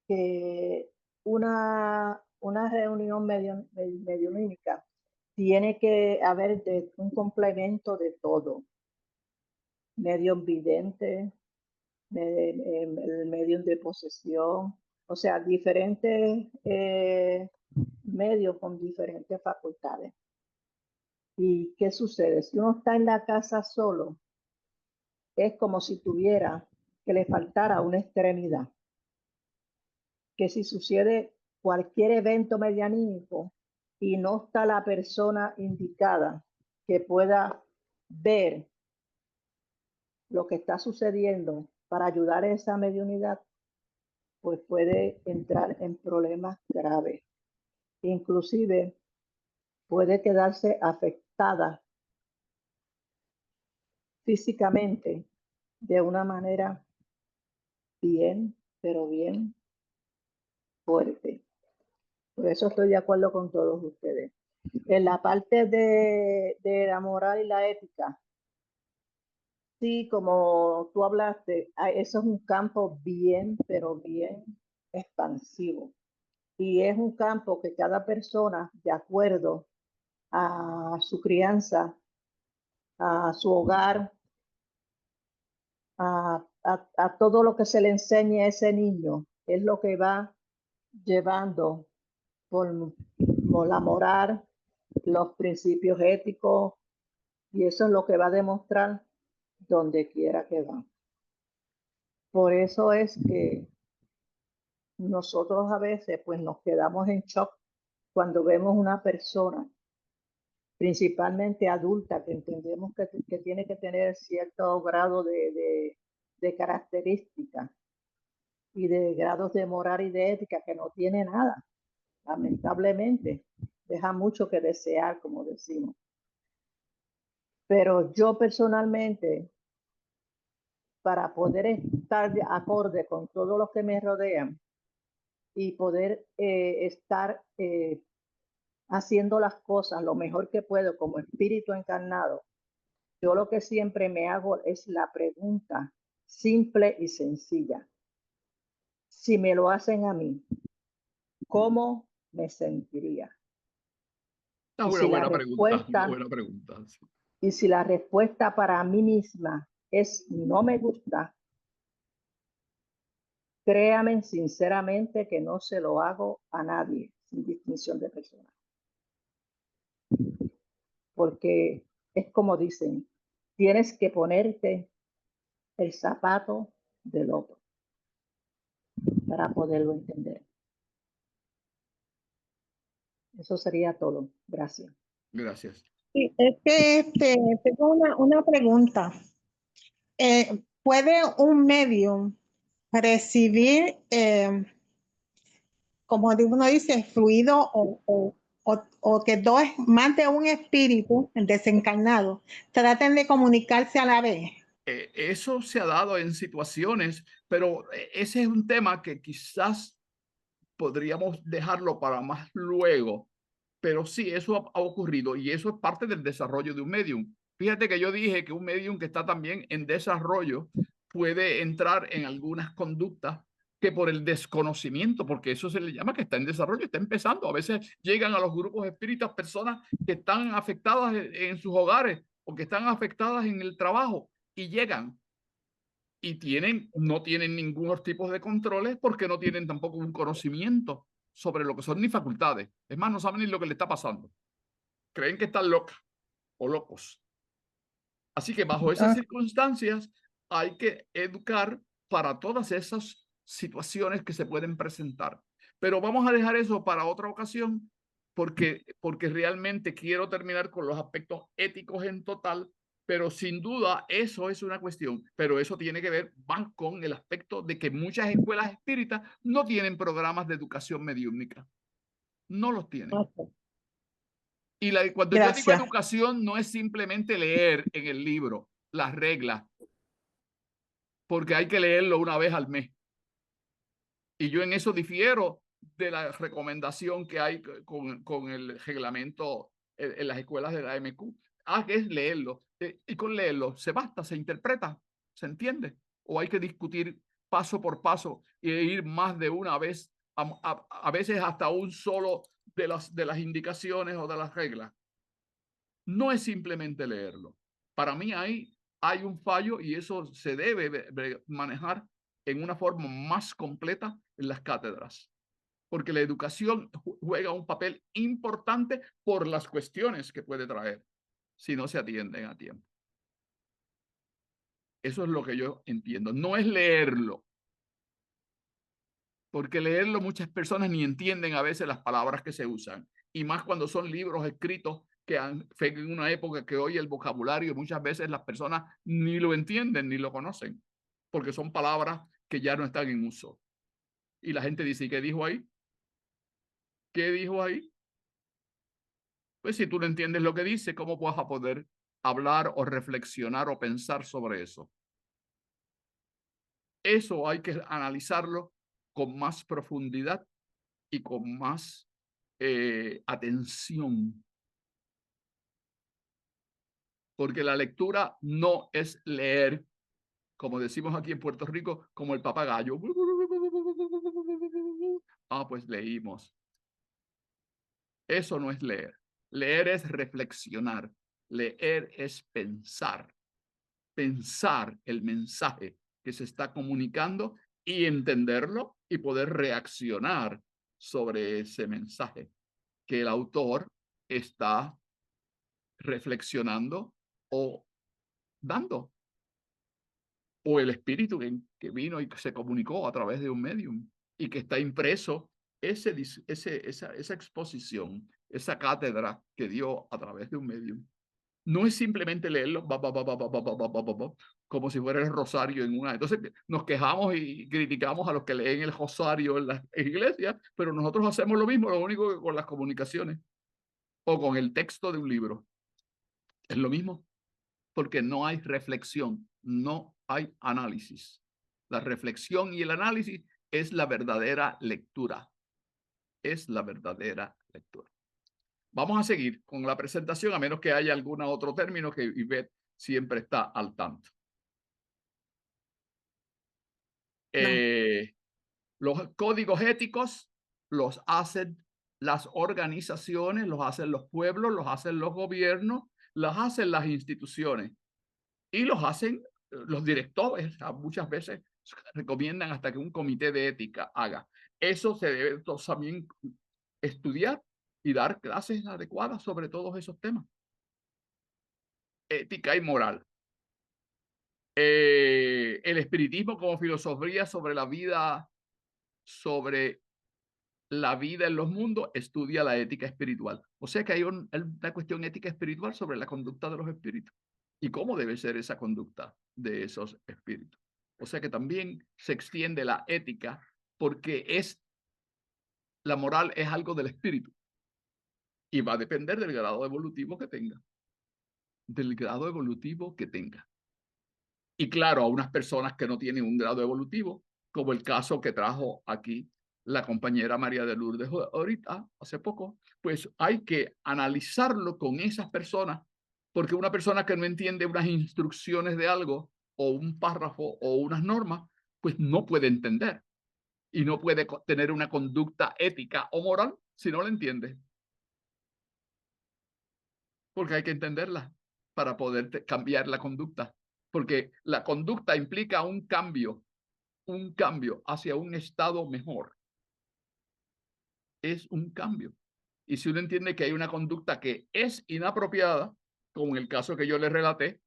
que una reunión mediúnica tiene que haber un complemento de todo. Medium vidente, el medium de posesión, o sea, diferentes medios con diferentes facultades. ¿Y qué sucede? Si uno está en la casa solo, es como si tuviera que le faltara una extremidad. Que si sucede cualquier evento medianímico y no está la persona indicada que pueda ver lo que está sucediendo para ayudar a esa mediunidad, pues puede entrar en problemas graves. Inclusive puede quedarse afectada físicamente de una manera bien, pero bien fuerte. Por eso estoy de acuerdo con todos ustedes. En la parte de la moral y la ética, sí, como tú hablaste, eso es un campo bien, pero bien expansivo. Y es un campo que cada persona, de acuerdo a su crianza, a su hogar, a todo lo que se le enseñe a ese niño, es lo que va llevando por la moral, los principios éticos, y eso es lo que va a demostrar donde quiera que va. Por eso es que nosotros a veces pues nos quedamos en shock cuando vemos una persona, principalmente adulta, que entendemos que tiene que tener cierto grado de características y de grados de moral y de ética, que no tiene nada, lamentablemente. Deja mucho que desear, como decimos. Pero yo personalmente, para poder estar de acorde con todo lo que me rodean y poder estar haciendo las cosas lo mejor que puedo como espíritu encarnado, Yo lo que siempre me hago es la pregunta simple y sencilla. Si me lo hacen a mí, ¿cómo me sentiría? Es Y una si la buena pregunta, una respuesta, buena pregunta. Sí. y si la respuesta para mí misma es no me gusta, créame sinceramente que no se lo hago a nadie, sin distinción de persona. Porque es como dicen, tienes que ponerte el zapato del otro para poderlo entender. Eso sería todo. Gracias. Gracias. Sí, es que tengo una pregunta. ¿Puede un medium recibir, como uno dice, fluido o que más de un espíritu desencarnado traten de comunicarse a la vez? Eso se ha dado en situaciones, pero ese es un tema que quizás podríamos dejarlo para más luego. Pero sí, eso ha ocurrido y eso es parte del desarrollo de un medium. Fíjate que yo dije que un medium que está también en desarrollo puede entrar en algunas conductas que por el desconocimiento, porque eso se le llama que está en desarrollo, está empezando. A veces llegan a los grupos espíritas personas que están afectadas en sus hogares o que están afectadas en el trabajo y llegan y no tienen ningún tipo de controles porque no tienen tampoco un conocimiento sobre lo que son ni facultades. Es más, no saben ni lo que le está pasando. Creen que están locas o locos. Así que bajo esas circunstancias hay que educar para todas esas situaciones que se pueden presentar. Pero vamos a dejar eso para otra ocasión porque realmente quiero terminar con los aspectos éticos en total, pero sin duda eso es una cuestión, pero eso tiene que ver más con el aspecto de que muchas escuelas espíritas no tienen programas de educación mediúmnica, no los tienen. Okay. Y cuando yo digo Gracias. educación no es simplemente leer en el libro las reglas, porque hay que leerlo una vez al mes. Y yo en eso difiero de la recomendación que hay con el reglamento en las escuelas de la AMQ. Que es leerlo. Y con leerlo se basta, se interpreta, se entiende. O hay que discutir paso por paso e ir más de una vez, a veces hasta un solo de las indicaciones o de las reglas. No es simplemente leerlo. Para mí hay un fallo y eso se debe manejar en una forma más completa en las cátedras, porque la educación juega un papel importante por las cuestiones que puede traer si no se atienden a tiempo. Eso es lo que yo entiendo. No es leerlo, porque leerlo muchas personas ni entienden a veces las palabras que se usan, y más cuando son libros escritos que en una época que hoy el vocabulario muchas veces las personas ni lo entienden ni lo conocen, porque son palabras que ya no están en uso. Y la gente dice, ¿y qué dijo ahí? ¿Qué dijo ahí? Pues si tú no entiendes lo que dice, ¿cómo vas a poder hablar o reflexionar o pensar sobre eso? Eso hay que analizarlo con más profundidad y con más atención. Porque la lectura no es leer, como decimos aquí en Puerto Rico, como el papagayo. Pues leímos. Eso no es leer. Leer es reflexionar. Leer es pensar. Pensar el mensaje que se está comunicando y entenderlo y poder reaccionar sobre ese mensaje que el autor está reflexionando o dando, o el espíritu que vino y se comunicó a través de un medium y que está impreso esa exposición, esa cátedra que dio a través de un medium. No es simplemente leerlo como si fuera el rosario en una. Entonces nos quejamos y criticamos a los que leen el rosario en las iglesias, pero nosotros hacemos lo mismo, lo único que con las comunicaciones o con el texto de un libro. Es lo mismo, porque no hay reflexión, no hay análisis. La reflexión y el análisis es la verdadera lectura. Es la verdadera lectura. Vamos a seguir con la presentación, a menos que haya algún otro término que Ivette siempre está al tanto. No. Los códigos éticos los hacen las organizaciones, los hacen los pueblos, los hacen los gobiernos, los hacen las instituciones y los hacen los directores. Muchas veces recomiendan hasta que un comité de ética haga. Eso se debe también estudiar y dar clases adecuadas sobre todos esos temas. Ética y moral. El espiritismo como filosofía sobre la vida en los mundos, estudia la ética espiritual. O sea que hay una cuestión ética espiritual sobre la conducta de los espíritus y cómo debe ser esa conducta de esos espíritus. O sea que también se extiende la ética porque la moral es algo del espíritu y va a depender del grado evolutivo que tenga. Del grado evolutivo que tenga. Y claro, a unas personas que no tienen un grado evolutivo, como el caso que trajo aquí la compañera María de Lourdes ahorita, hace poco, pues hay que analizarlo con esas personas, porque una persona que no entiende unas instrucciones de algo, o un párrafo, o unas normas, pues no puede entender. Y no puede tener una conducta ética o moral si no la entiende. Porque hay que entenderla para poder cambiar la conducta. Porque la conducta implica un cambio hacia un estado mejor. Es un cambio. Y si uno entiende que hay una conducta que es inapropiada, como en el caso que yo le relaté,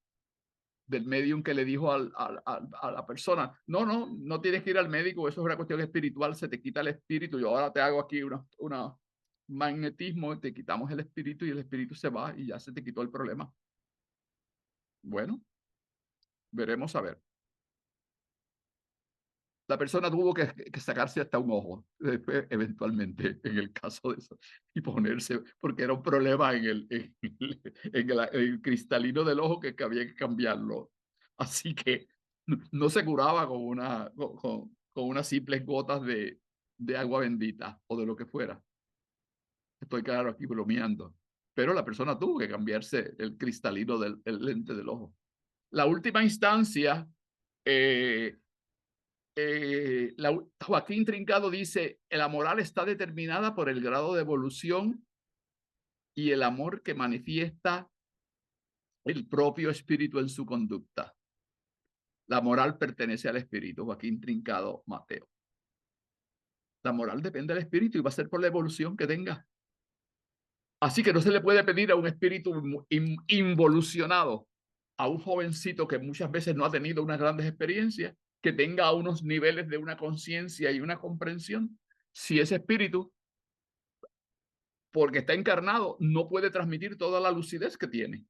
del medium que le dijo a la persona, no tienes que ir al médico, eso es una cuestión espiritual, se te quita el espíritu, yo ahora te hago aquí una magnetismo, te quitamos el espíritu y el espíritu se va y ya se te quitó el problema. Bueno, veremos a ver. La persona tuvo que sacarse hasta un ojo, eventualmente, en el caso de eso, y ponerse, porque era un problema en el cristalino del ojo que había que cambiarlo. Así que no se curaba con unas simples gotas de agua bendita o de lo que fuera. Estoy claro aquí bromeando. Pero la persona tuvo que cambiarse el cristalino del lente del ojo. La última instancia, Joaquín Trincado dice, la moral está determinada por el grado de evolución y el amor que manifiesta el propio espíritu en su conducta. La moral pertenece al espíritu, Joaquín Trincado Mateo. La moral depende del espíritu y va a ser por la evolución que tenga. Así que no se le puede pedir a un espíritu involucionado, a un jovencito que muchas veces no ha tenido unas grandes experiencias, que tenga unos niveles de una conciencia y una comprensión, si ese espíritu, porque está encarnado, no puede transmitir toda la lucidez que tiene.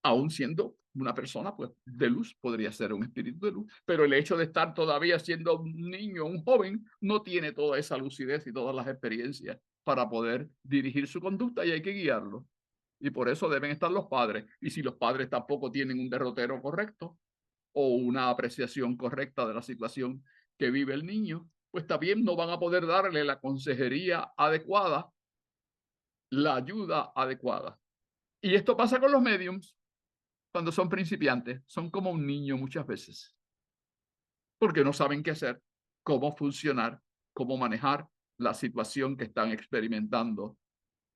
Aún siendo una persona pues, de luz, podría ser un espíritu de luz, pero el hecho de estar todavía siendo un niño, un joven, no tiene toda esa lucidez y todas las experiencias para poder dirigir su conducta y hay que guiarlo. Y por eso deben estar los padres. Y si los padres tampoco tienen un derrotero correcto o una apreciación correcta de la situación que vive el niño, pues también no van a poder darle la consejería adecuada, la ayuda adecuada. Y esto pasa con los mediums cuando son principiantes. Son como un niño muchas veces, porque no saben qué hacer, cómo funcionar, cómo manejar la situación que están experimentando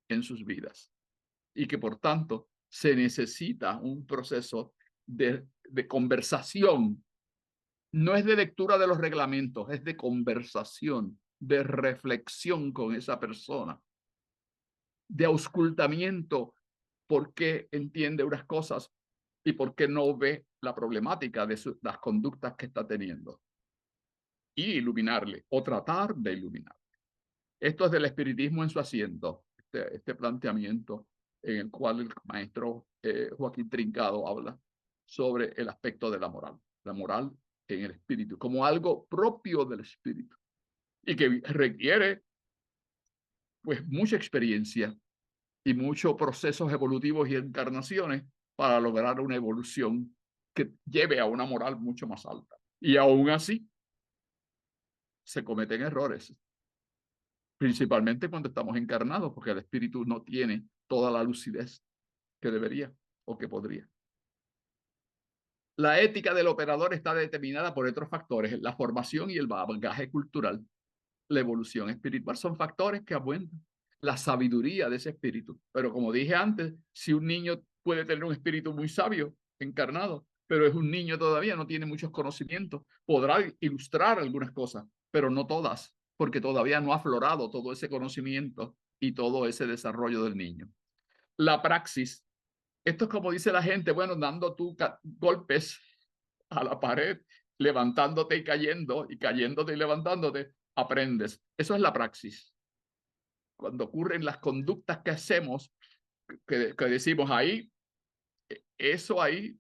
en sus vidas. Y que por tanto se necesita un proceso de conversación. No es de lectura de los reglamentos, es de conversación, de reflexión con esa persona, de auscultamiento, por qué entiende unas cosas y por qué no ve la problemática de las conductas que está teniendo. Y iluminarle, o tratar de iluminar. Esto es del espiritismo en su asiento, este planteamiento en el cual el maestro Joaquín Trincado habla sobre el aspecto de la moral en el espíritu, como algo propio del espíritu, y que requiere pues mucha experiencia y muchos procesos evolutivos y encarnaciones para lograr una evolución que lleve a una moral mucho más alta. Y aún así, se cometen errores, principalmente cuando estamos encarnados, porque el espíritu no tiene toda la lucidez que debería o que podría. La ética del operador está determinada por otros factores, la formación y el bagaje cultural. La evolución espiritual son factores que aumentan la sabiduría de ese espíritu. Pero como dije antes, si un niño puede tener un espíritu muy sabio, encarnado, pero es un niño todavía, no tiene muchos conocimientos, podrá ilustrar algunas cosas, pero no todas, porque todavía no ha aflorado todo ese conocimiento y todo ese desarrollo del niño. La praxis. Esto es como dice la gente, bueno, dando tú golpes a la pared, levantándote y cayéndote y levantándote, aprendes. Eso es la praxis. Cuando ocurren las conductas que hacemos, que decimos ahí, eso ahí,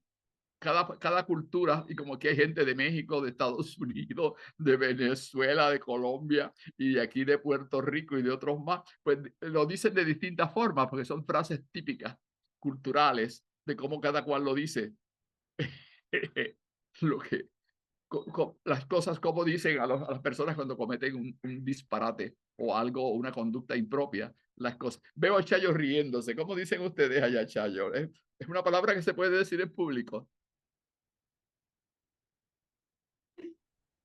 cada cultura, y como aquí hay gente de México, de Estados Unidos, de Venezuela, de Colombia, y de aquí de Puerto Rico y de otros más, pues lo dicen de distintas formas, porque son frases típicas, culturales, de cómo cada cual lo dice. Lo que, las cosas como dicen a las personas cuando cometen un disparate o algo, una conducta impropia, las cosas. Veo a Chayo riéndose. ¿Cómo dicen ustedes allá, Chayo? Es una palabra que se puede decir en público.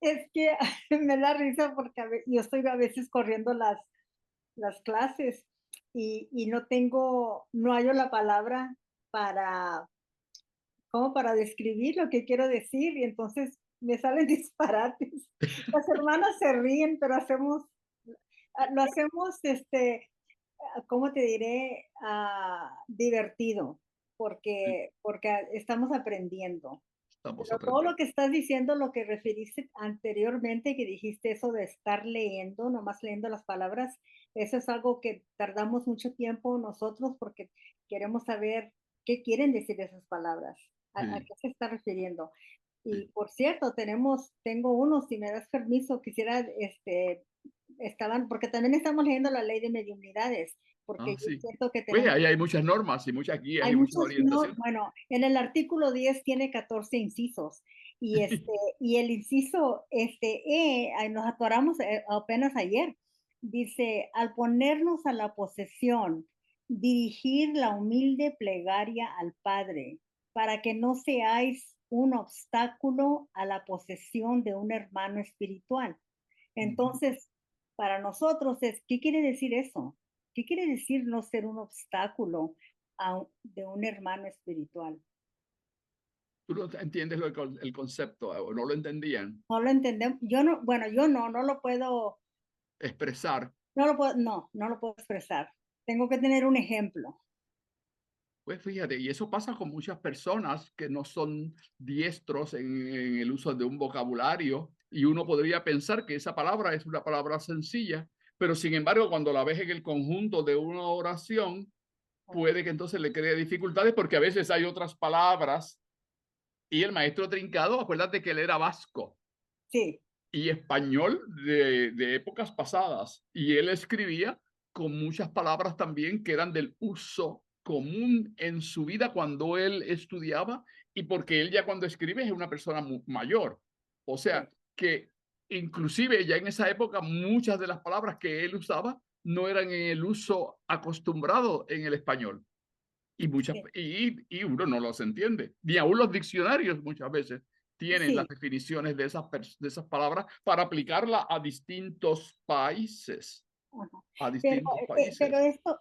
Es que me da risa porque yo estoy a veces corriendo las clases y no hallo la palabra para, como para describir lo que quiero decir y entonces me salen disparates. Las hermanas se ríen, pero lo hacemos, ¿cómo te diré? Divertido, porque estamos aprendiendo. Estamos Pero todo lo aprendiendo. que estás diciendo, lo que referiste anteriormente, que dijiste eso de estar leyendo, nomás leyendo las palabras, eso es algo que tardamos mucho tiempo nosotros porque queremos saber qué quieren decir esas palabras, a Sí, qué se está refiriendo. sí. Y por cierto, tengo uno, si me das permiso, quisiera, porque también estamos leyendo la ley de mediunidades, porque Ah, yo sí. siento que Pues tenemos. ahí hay muchas normas y muchas guías Hay y muchas muchos, no, orientaciones. bueno, en el artículo 10 tiene 14 incisos y el inciso nos atoramos apenas ayer. Dice, al ponernos a la posesión, dirigir la humilde plegaria al Padre, para que no seáis un obstáculo a la posesión de un hermano espiritual. Entonces, para nosotros ¿qué quiere decir eso? ¿Qué quiere decir no ser un obstáculo de un hermano espiritual? Tú no entiendes el concepto, o no lo entendían. No lo entendemos. Yo no lo puedo, Expresar. no lo puedo expresar. Tengo que tener un ejemplo. Pues fíjate, y eso pasa con muchas personas que no son diestros en el uso de un vocabulario, y uno podría pensar que esa palabra es una palabra sencilla, pero sin embargo, cuando la ves en el conjunto de una oración, puede que entonces le cree dificultades porque a veces hay otras palabras. Y el maestro Trincado, acuérdate que él era vasco Sí, y español de épocas pasadas, y él escribía con muchas palabras también que eran del uso común en su vida cuando él estudiaba, y porque él ya cuando escribe es una persona mayor. O sea, que inclusive ya en esa época muchas de las palabras que él usaba no eran en el uso acostumbrado en el español. sí, Y uno no los entiende. Ni aún los diccionarios muchas veces tienen las sí. definiciones de esas palabras para aplicarla a distintos países. Ajá. A distintos Pero países.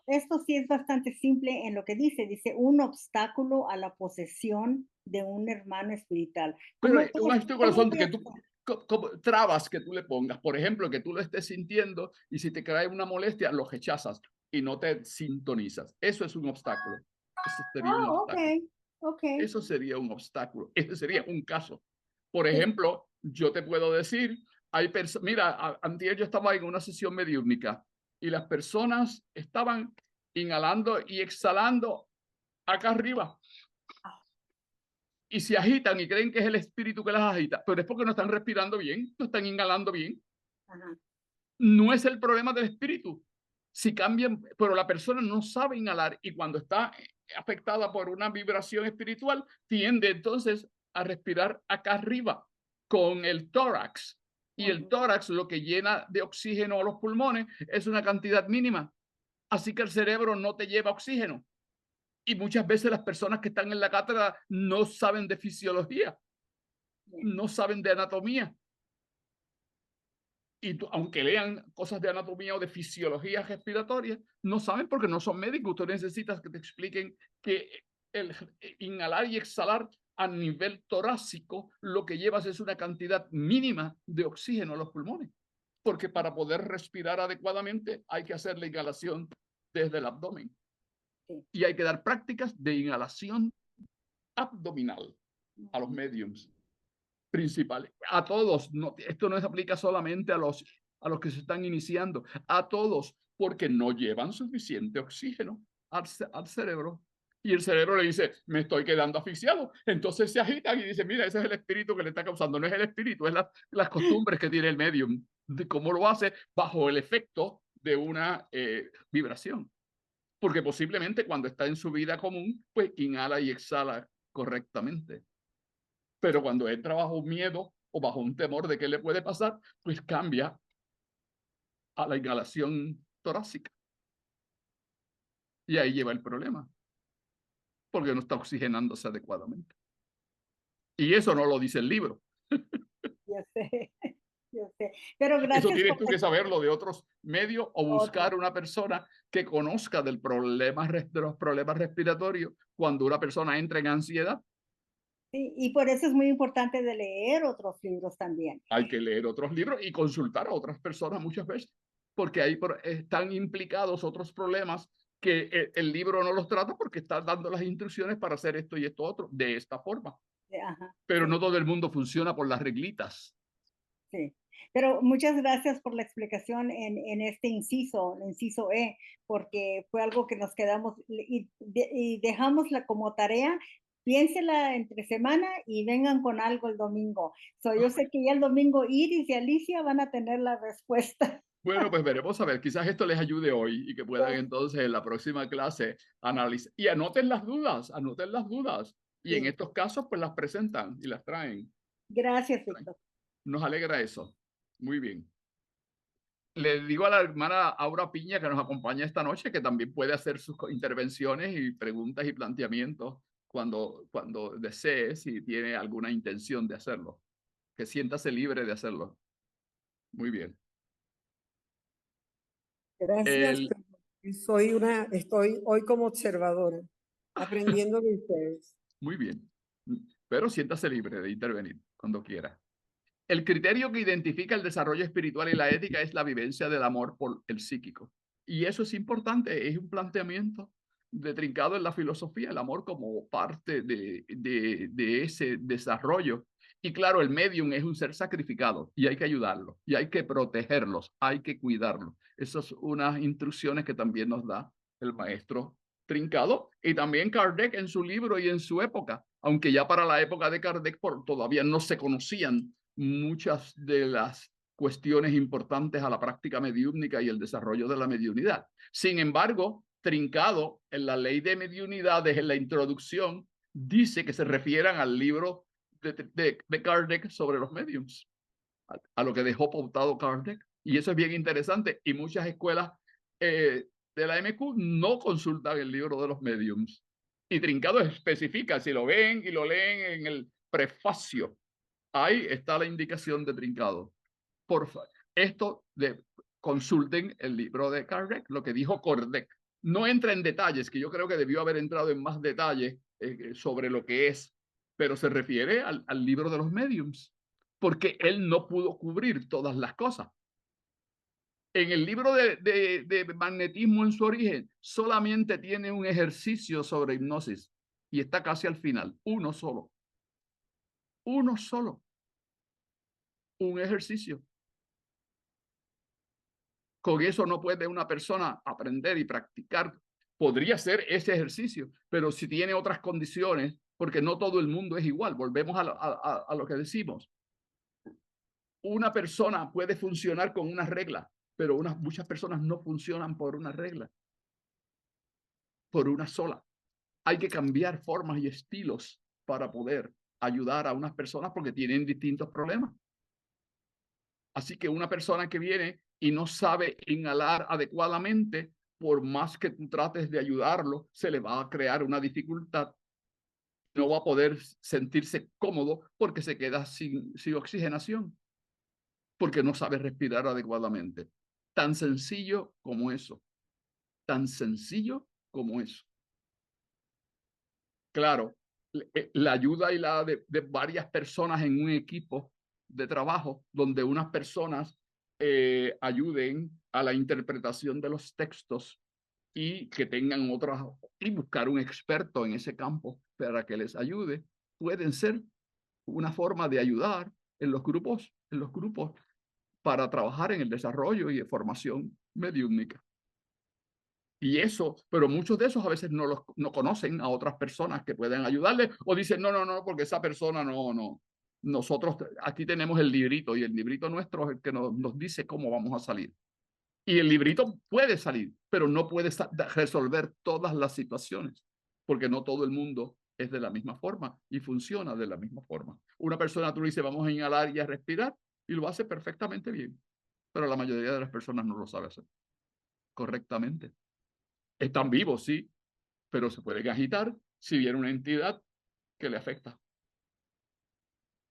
esto sí es bastante simple en lo que dice un obstáculo a la posesión de un hermano espiritual. Pero ¿Cómo, un acto de cómo corazón voy que a tú, hacer? trabas que tú le pongas, por ejemplo, que tú lo estés sintiendo y si te cae una molestia, lo rechazas y no te sintonizas. Eso es un obstáculo. Eso sería un Ok, obstáculo. ok. Eso sería un obstáculo. Ese sería un caso. Por Sí. ejemplo, yo te puedo decir, hay personas, mira, antier yo estaba en una sesión mediúrnica y las personas estaban inhalando y exhalando acá arriba y se agitan y creen que es el espíritu que las agita, pero es porque no están respirando bien, no están inhalando bien. Ajá. No es el problema del espíritu. Si cambian, pero la persona no sabe inhalar y cuando está afectada por una vibración espiritual, tiende entonces a respirar acá arriba con el tórax. Y el tórax lo que llena de oxígeno a los pulmones es una cantidad mínima. Así que el cerebro no te lleva oxígeno. Y muchas veces las personas que están en la cátedra no saben de fisiología, no saben de anatomía. Y aunque lean cosas de anatomía o de fisiología respiratoria, no saben porque no son médicos. Tú necesitas que te expliquen que el inhalar y exhalar a nivel torácico lo que llevas es una cantidad mínima de oxígeno a los pulmones. Porque para poder respirar adecuadamente hay que hacer la inhalación desde el abdomen. Sí. Y hay que dar prácticas de inhalación abdominal a los mediums principales, a todos. No, esto no se aplica solamente a los que se están iniciando, a todos, porque no llevan suficiente oxígeno al cerebro. Y el cerebro le dice, me estoy quedando asfixiado. Entonces se agitan y dicen, mira, ese es el espíritu que le está causando. No es el espíritu, es las costumbres que tiene el medium, de cómo lo hace bajo el efecto de una vibración. Porque posiblemente cuando está en su vida común, pues inhala y exhala correctamente. Pero cuando entra bajo un miedo o bajo un temor de qué le puede pasar, pues cambia a la inhalación torácica. Y ahí lleva el problema, porque no está oxigenándose adecuadamente. Y eso no lo dice el libro. Yo sé, yo sé. Pero Eso gracias tienes por tú que saberlo de otros medios o buscar una persona que conozca de los problemas respiratorios cuando una persona entra en ansiedad. Sí, y por eso es muy importante de leer otros libros también. Hay que leer otros libros y consultar a otras personas muchas veces, porque ahí están implicados otros problemas que el libro no los trata porque está dando las instrucciones para hacer esto y esto otro de esta forma. Ajá, Pero sí, no todo el mundo funciona por las reglitas. sí. Pero muchas gracias por la explicación en este inciso, el inciso E, porque fue algo que nos quedamos y dejámosla como tarea. Piénsela entre semana y vengan con algo el domingo. Yo sé que ya el domingo Iris y Alicia van a tener la respuesta. Bueno, pues veremos a ver, quizás esto les ayude hoy y que puedan entonces en la próxima clase analizar. Y anoten las dudas, anoten las dudas. Y en Sí. estos casos, pues las presentan y las traen. Gracias, Víctor. Nos alegra eso. Muy bien. Le digo a la hermana Aura Piña que nos acompaña esta noche que también puede hacer sus intervenciones y preguntas y planteamientos cuando desee, si tiene alguna intención de hacerlo. Que siéntase libre de hacerlo. Muy bien. Gracias. Estoy hoy como observadora, aprendiendo de ustedes. Muy bien. Pero siéntase libre de intervenir cuando quiera. El criterio que identifica el desarrollo espiritual y la ética es la vivencia del amor por el psíquico. Y eso es importante, es un planteamiento de Trincado en la filosofía, el amor como parte de ese desarrollo. Y claro, el medium es un ser sacrificado y hay que ayudarlo, y hay que protegerlos, hay que cuidarlos. Esas son unas instrucciones que también nos da el maestro Trincado y también Kardec en su libro y en su época, aunque ya para la época de Kardec todavía no se conocían muchas de las cuestiones importantes a la práctica mediúmnica y el desarrollo de la mediunidad. Sin embargo, Trincado en la ley de mediunidades, en la introducción, dice que se refieran al libro de Kardec sobre los mediums, a lo que dejó pautado Kardec. Y eso es bien interesante. Y muchas escuelas de la MQ no consultan el libro de los mediums. Y Trincado especifica, si lo ven y lo leen en el prefacio, ahí está la indicación de Trincado. Por favor, consulten el libro de Kardec, lo que dijo Kardec. No entra en detalles, que yo creo que debió haber entrado en más detalle sobre lo que es, pero se refiere al libro de los mediums, porque él no pudo cubrir todas las cosas. En el libro de magnetismo en su origen, solamente tiene un ejercicio sobre hipnosis y está casi al final, uno solo. Uno solo. Un ejercicio. Con eso no puede una persona aprender y practicar. Podría ser ese ejercicio, pero si tiene otras condiciones, porque no todo el mundo es igual. Volvemos a lo que decimos. Una persona puede funcionar con una regla, pero muchas personas no funcionan por una regla, por una sola. Hay que cambiar formas y estilos para poder ayudar a unas personas porque tienen distintos problemas. Así que una persona que viene y no sabe inhalar adecuadamente, por más que tú trates de ayudarlo, se le va a crear una dificultad. No va a poder sentirse cómodo porque se queda sin oxigenación, porque no sabe respirar adecuadamente. Tan sencillo como eso. Tan sencillo como eso. Claro, la ayuda y la de varias personas en un equipo de trabajo, donde unas personas ayuden a la interpretación de los textos y que tengan otras, y buscar un experto en ese campo para que les ayude, pueden ser una forma de ayudar en los grupos para trabajar en el desarrollo y de formación mediúmnica. Y eso, pero muchos de esos a veces no conocen a otras personas que pueden ayudarles o dicen, no, porque esa persona no. Nosotros aquí tenemos el librito y el librito nuestro es el que nos dice cómo vamos a salir. Y el librito puede salir, pero no puede resolver todas las situaciones, porque no todo el mundo es de la misma forma y funciona de la misma forma. Una persona, tú le dices, vamos a inhalar y a respirar, y lo hace perfectamente bien, pero la mayoría de las personas no lo sabe hacer correctamente. Están vivos, sí, pero se pueden agitar si viene una entidad que le afecta,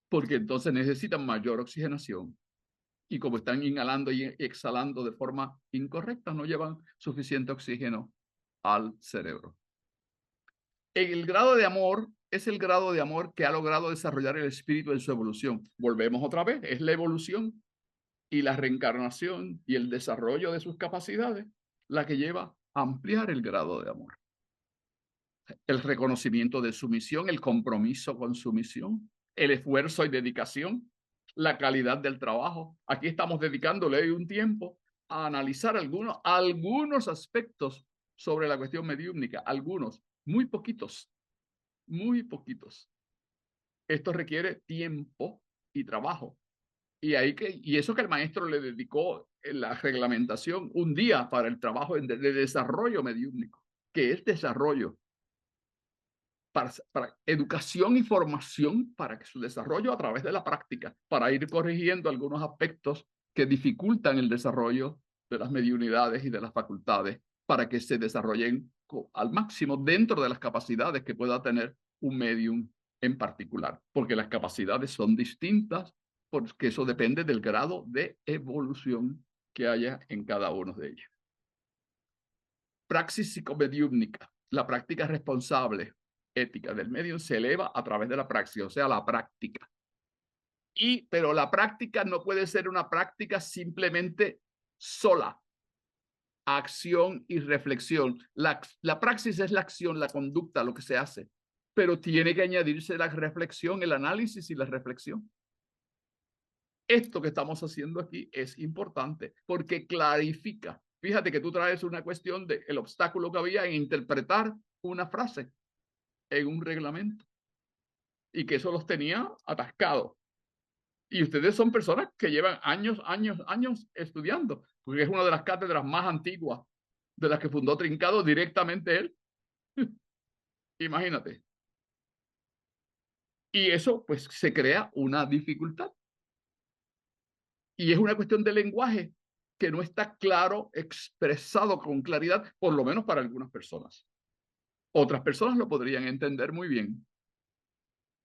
porque entonces necesitan mayor oxigenación. Y como están inhalando y exhalando de forma incorrecta, no llevan suficiente oxígeno al cerebro. El grado de amor es el grado de amor que ha logrado desarrollar el espíritu en su evolución. Volvemos otra vez, es la evolución y la reencarnación y el desarrollo de sus capacidades la que lleva a ampliar el grado de amor. El reconocimiento de su misión, el compromiso con su misión, el esfuerzo y dedicación, la calidad del trabajo. Aquí estamos dedicándole un tiempo a analizar algunos aspectos sobre la cuestión mediúmnica, algunos, muy poquitos. Esto requiere tiempo y trabajo. Y eso que el maestro le dedicó en la reglamentación un día para el trabajo de desarrollo mediúmnico, que es desarrollo. Para educación y formación para que su desarrollo a través de la práctica, para ir corrigiendo algunos aspectos que dificultan el desarrollo de las mediunidades y de las facultades, para que se desarrollen al máximo dentro de las capacidades que pueda tener un medium en particular, porque las capacidades son distintas, porque eso depende del grado de evolución que haya en cada uno de ellos. Praxis psicomediúmnica, la práctica responsable ética del medium se eleva a través de la praxis, o sea, la práctica. Pero la práctica no puede ser una práctica simplemente sola. Acción y reflexión. La praxis es la acción, la conducta, lo que se hace, pero tiene que añadirse la reflexión, el análisis y la reflexión. Esto que estamos haciendo aquí es importante porque clarifica. Fíjate que tú traes una cuestión del obstáculo que había en interpretar una frase en un reglamento y que eso los tenía atascados. Y ustedes son personas que llevan años estudiando, porque es una de las cátedras más antiguas de las que fundó Trincado directamente él. Imagínate. Y eso pues se crea una dificultad. Y es una cuestión de lenguaje que no está claro, expresado con claridad, por lo menos para algunas personas. Otras personas lo podrían entender muy bien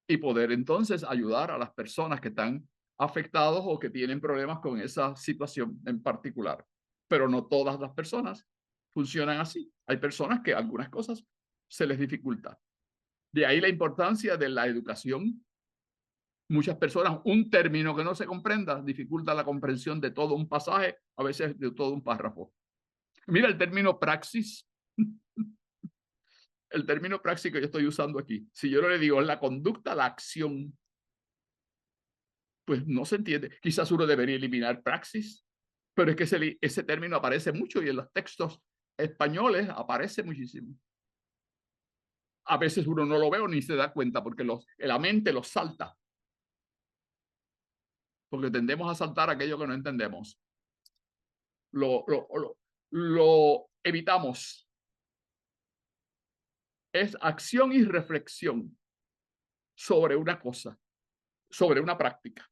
y poder entonces ayudar a las personas que están afectados o que tienen problemas con esa situación en particular. Pero no todas las personas funcionan así. Hay personas que algunas cosas se les dificulta. De ahí la importancia de la educación. Muchas personas, un término que no se comprenda dificulta la comprensión de todo un pasaje, a veces de todo un párrafo. Mira el término praxis. El término praxis que yo estoy usando aquí. Si yo no le digo la conducta, la acción, pues no se entiende. Quizás uno debería eliminar praxis, pero es que ese término aparece mucho y en los textos españoles aparece muchísimo. A veces uno no lo ve ni se da cuenta porque la mente los salta. Porque tendemos a saltar aquello que no entendemos. Lo evitamos. Es acción y reflexión sobre una cosa, sobre una práctica.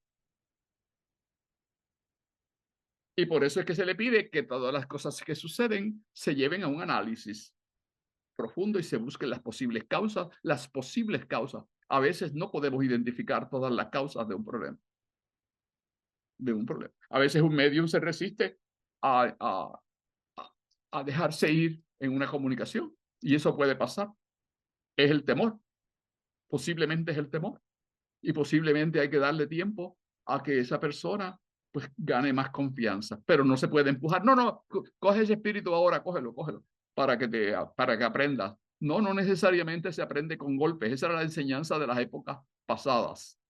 Y por eso es que se le pide que todas las cosas que suceden se lleven a un análisis profundo y se busquen las posibles causas, las posibles causas. A veces no podemos identificar todas las causas de un problema. A veces un medium se resiste a dejarse ir en una comunicación y eso puede pasar. Es el temor. Posiblemente es el temor. Y posiblemente hay que darle tiempo a que esa persona pues gane más confianza, pero no se puede empujar. No, coge ese espíritu ahora, cógelo, para que aprendas. No necesariamente se aprende con golpes. Esa era la enseñanza de las épocas pasadas.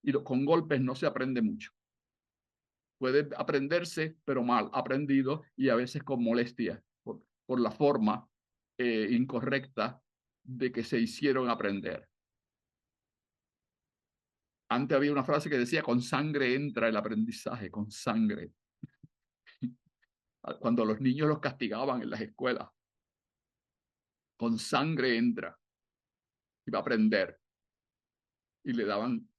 Y con golpes no se aprende mucho. Puede aprenderse, pero mal aprendido y a veces con molestia por la forma incorrecta de que se hicieron aprender. Antes había una frase que decía, con sangre entra el aprendizaje, con sangre. Cuando los niños los castigaban en las escuelas, con sangre entra y va a aprender. Y le daban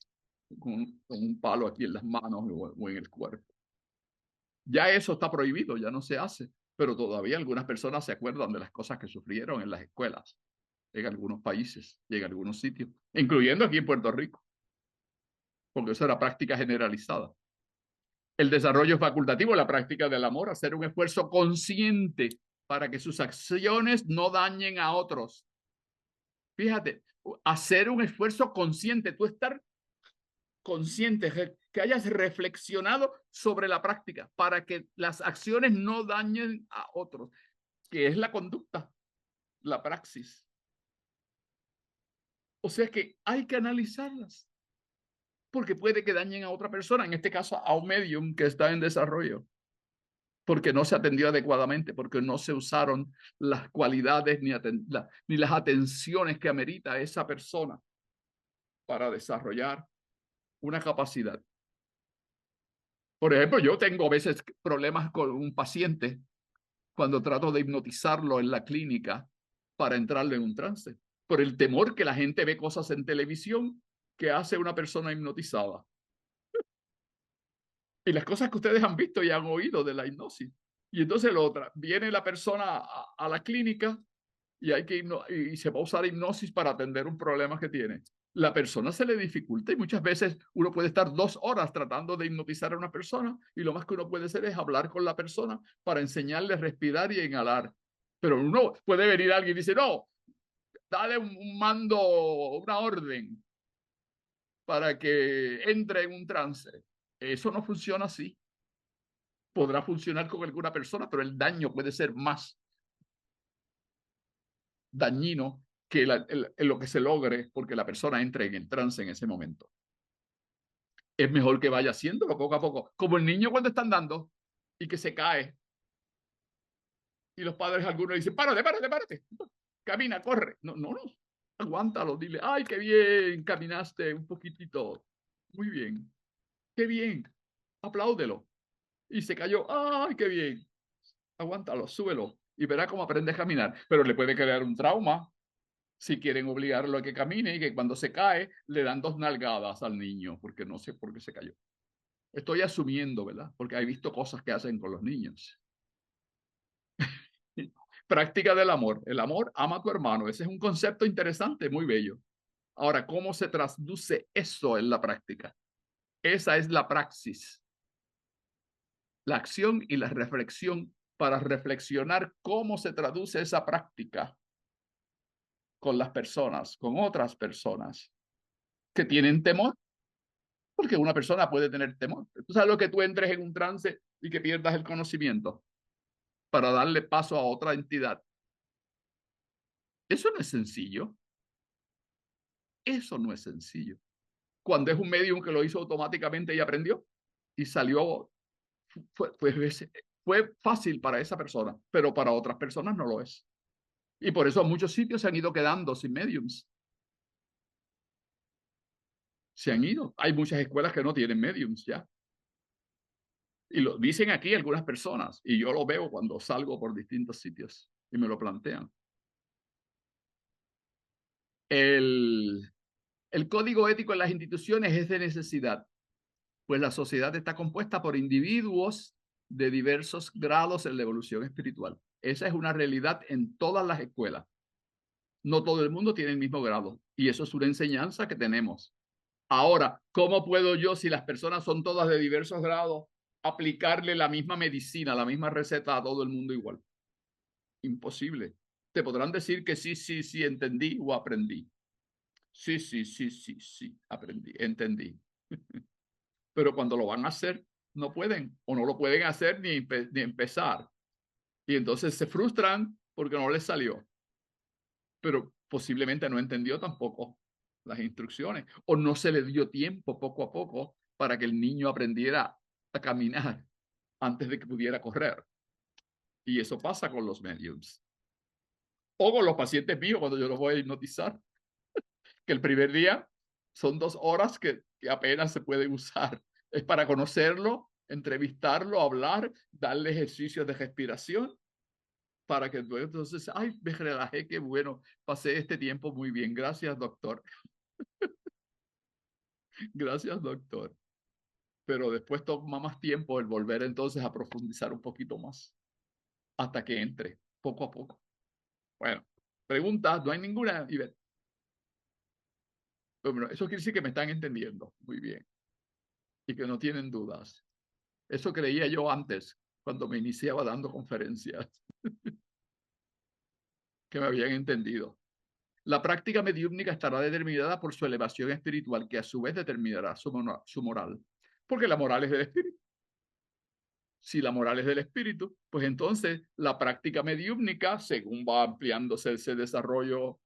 con un palo aquí en las manos o en el cuerpo. Ya eso está prohibido, ya no se hace, pero todavía algunas personas se acuerdan de las cosas que sufrieron en las escuelas, en algunos países y en algunos sitios, incluyendo aquí en Puerto Rico, porque eso era práctica generalizada. El desarrollo facultativo, la práctica del amor, hacer un esfuerzo consciente para que sus acciones no dañen a otros. Fíjate, hacer un esfuerzo consciente, tú estar consciente, que hayas reflexionado sobre la práctica para que las acciones no dañen a otros, que es la conducta, la praxis. O sea que hay que analizarlas, porque puede que dañen a otra persona, en este caso a un medium que está en desarrollo, porque no se atendió adecuadamente, porque no se usaron las cualidades ni las atenciones que amerita esa persona para desarrollar una capacidad. Por ejemplo, yo tengo a veces problemas con un paciente cuando trato de hipnotizarlo en la clínica para entrarle en un trance, por el temor que la gente ve cosas en televisión que hace una persona hipnotizada. Y las cosas que ustedes han visto y han oído de la hipnosis. Y entonces la otra, viene la persona a la clínica y y se va a usar hipnosis para atender un problema que tiene. La persona se le dificulta y muchas veces uno puede estar 2 horas tratando de hipnotizar a una persona y lo más que uno puede hacer es hablar con la persona para enseñarle a respirar y a inhalar. Pero uno puede venir alguien y dice, no, dale un mando, una orden para que entre en un trance. Eso no funciona así. Podrá funcionar con alguna persona, pero el daño puede ser más dañino que lo que se logre porque la persona entre en el trance en ese momento. Es mejor que vaya haciéndolo poco a poco, como el niño cuando está andando y que se cae y los padres algunos dicen, párate, camina, corre. No, aguántalo, dile, ay, qué bien, caminaste un poquitito, muy bien, qué bien, apláudelo. Y se cayó, ay, qué bien, aguántalo, súbelo y verá cómo aprende a caminar, pero le puede crear un trauma si quieren obligarlo a que camine y que cuando se cae le dan 2 nalgadas al niño porque no sé por qué se cayó. Estoy asumiendo, ¿verdad? Porque he visto cosas que hacen con los niños. Práctica del amor. El amor ama a tu hermano. Ese es un concepto interesante, muy bello. Ahora, ¿cómo se traduce eso en la práctica? Esa es la praxis. La acción y la reflexión para reflexionar cómo se traduce esa práctica con las personas, con otras personas que tienen temor. Porque una persona puede tener temor. ¿Tú sabes lo que tú entres en un trance y que pierdas el conocimiento para darle paso a otra entidad? Eso no es sencillo. Eso no es sencillo. Cuando es un medium que lo hizo automáticamente y aprendió y salió, fue fácil para esa persona, pero para otras personas no lo es. Y por eso muchos sitios se han ido quedando sin mediums. Se han ido. Hay muchas escuelas que no tienen mediums ya. Y lo dicen aquí algunas personas, y yo lo veo cuando salgo por distintos sitios y me lo plantean. El código ético en las instituciones es de necesidad, pues la sociedad está compuesta por individuos de diversos grados en la evolución espiritual. Esa es una realidad en todas las escuelas. No todo el mundo tiene el mismo grado y eso es una enseñanza que tenemos. Ahora, ¿cómo puedo yo, si las personas son todas de diversos grados, aplicarle la misma medicina, la misma receta a todo el mundo igual? Imposible. Te podrán decir que sí, sí, sí, entendí o aprendí. Sí, sí, sí, sí, sí, aprendí, entendí. Pero cuando lo van a hacer, no pueden o no lo pueden hacer ni empezar. Y entonces se frustran porque no les salió. Pero posiblemente no entendió tampoco las instrucciones o no se le dio tiempo poco a poco para que el niño aprendiera a caminar antes de que pudiera correr. Y eso pasa con los mediums. O con los pacientes míos cuando yo los voy a hipnotizar, que el primer día son 2 horas que apenas se pueden usar. Es para conocerlo, entrevistarlo, hablar, darle ejercicios de respiración para que luego entonces, ay, me relajé, qué bueno, pasé este tiempo muy bien. Gracias, doctor. Gracias, doctor. Pero después toma más tiempo el volver entonces a profundizar un poquito más hasta que entre, poco a poco. Bueno, preguntas, no hay ninguna, Ivette. Bueno, eso quiere decir que me están entendiendo muy bien y que no tienen dudas. Eso creía yo antes, cuando me iniciaba dando conferencias, que me habían entendido. La práctica mediúmnica estará determinada por su elevación espiritual, que a su vez determinará su moral, porque la moral es del espíritu. Si la moral es del espíritu, pues entonces la práctica mediúmnica, según va ampliándose ese desarrollo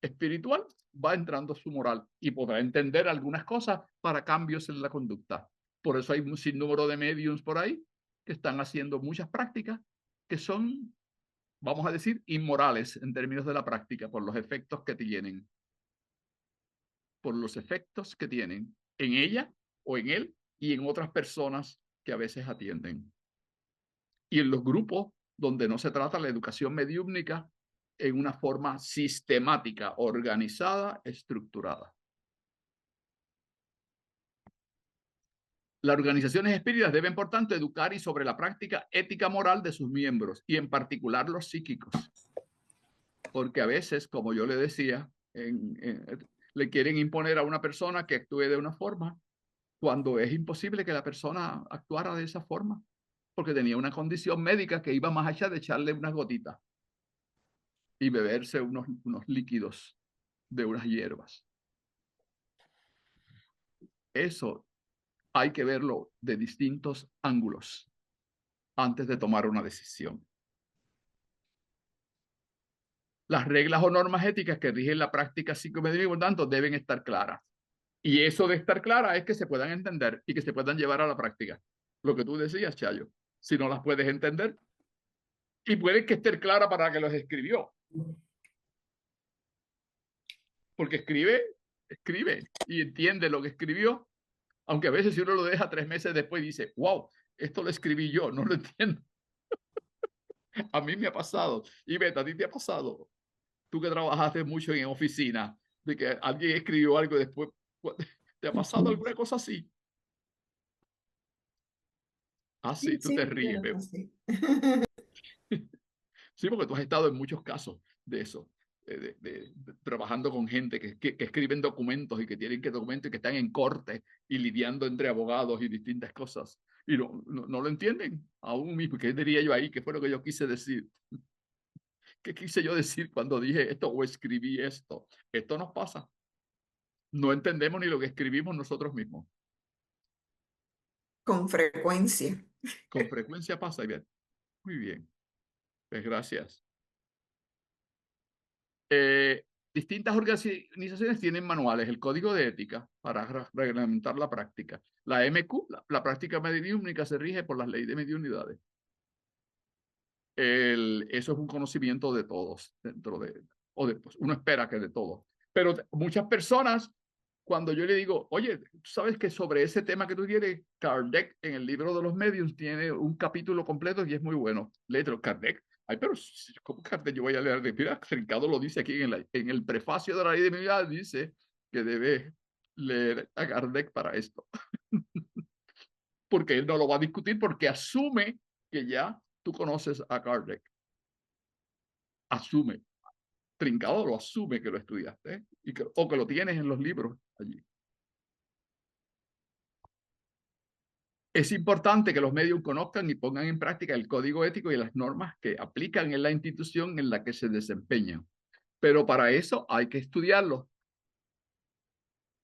espiritual, va entrando su moral y podrá entender algunas cosas para cambios en la conducta. Por eso hay un sinnúmero de mediums por ahí que están haciendo muchas prácticas que son, vamos a decir, inmorales en términos de la práctica por los efectos que tienen. Por los efectos que tienen en ella o en él y en otras personas que a veces atienden. Y en los grupos donde no se trata la educación mediúmnica en una forma sistemática, organizada, estructurada. Las organizaciones espíritas deben, por tanto, educar y sobre la práctica ética moral de sus miembros, y en particular los psíquicos. Porque a veces, como yo le decía, le quieren imponer a una persona que actúe de una forma, cuando es imposible que la persona actuara de esa forma, porque tenía una condición médica que iba más allá de echarle unas gotitas y beberse unos líquidos de unas hierbas. Eso hay que verlo de distintos ángulos antes de tomar una decisión. Las reglas o normas éticas que rigen la práctica psicomédica, por tanto, deben estar claras. Y eso de estar clara es que se puedan entender y que se puedan llevar a la práctica. Lo que tú decías, Chayo. Si no las puedes entender, y puede que esté clara para que los escribió. Porque escribe y entiende lo que escribió, aunque a veces si uno lo deja 3 meses después dice, wow, esto lo escribí yo, no lo entiendo. A mí me ha pasado. Y Beta, ¿a ti te ha pasado? Tú que trabajaste mucho en oficina, de que alguien escribió algo y después, ¿te ha pasado alguna cosa así? Ah, sí, tú te ríes, veo. Sí. Sí, porque tú has estado en muchos casos de eso, trabajando con gente que escriben documentos y que tienen que documentos y que están en corte y lidiando entre abogados y distintas cosas. Y no lo entienden aún mismo. ¿Qué diría yo ahí? ¿Qué fue lo que yo quise decir? ¿Qué quise yo decir cuando dije esto o escribí esto? Esto nos pasa. No entendemos ni lo que escribimos nosotros mismos. Con frecuencia. Con frecuencia pasa. Bien. Muy bien. Pues gracias. Distintas organizaciones tienen manuales, el código de ética para reglamentar la práctica. La MQ, la práctica mediúmnica, se rige por las leyes de mediunidades. Eso es un conocimiento de todos, pues, uno espera que de todos. Pero muchas personas, cuando yo le digo, oye, tú sabes que sobre ese tema que tú quieres, Kardec en el libro de los medios tiene un capítulo completo y es muy bueno. Léetelo, Kardec. Ay, pero ¿cómo Kardec yo voy a leer? Mira, Ricardo lo dice aquí en el prefacio de la ley de mediunidad, dice que debe leer a Kardec para esto. Porque él no lo va a discutir porque asume que ya tú conoces a Kardec. Asume. Trincado lo asume que lo estudiaste o que lo tienes en los libros allí. Es importante que los medios conozcan y pongan en práctica el código ético y las normas que aplican en la institución en la que se desempeñan. Pero para eso hay que estudiarlo,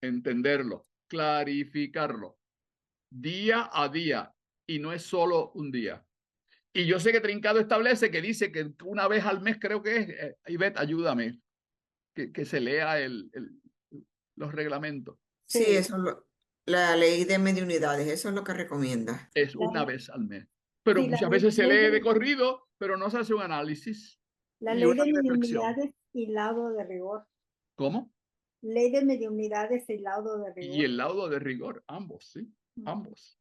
entenderlo, clarificarlo, día a día, y no es solo un día. Y yo sé que Trincado establece que dice que una vez al mes, creo que es, Ivette, ayúdame, que se lea los reglamentos. Sí, eso la ley de mediunidades, eso es lo que recomienda. Es una vez al mes. Pero Sí, muchas veces se lee de corrido, pero no se hace un análisis. La y ley una de reflexión. mediunidades y laudo de rigor. ¿Cómo? Ley de mediunidades y laudo de rigor. Y el laudo de rigor, ambos, sí, ambos.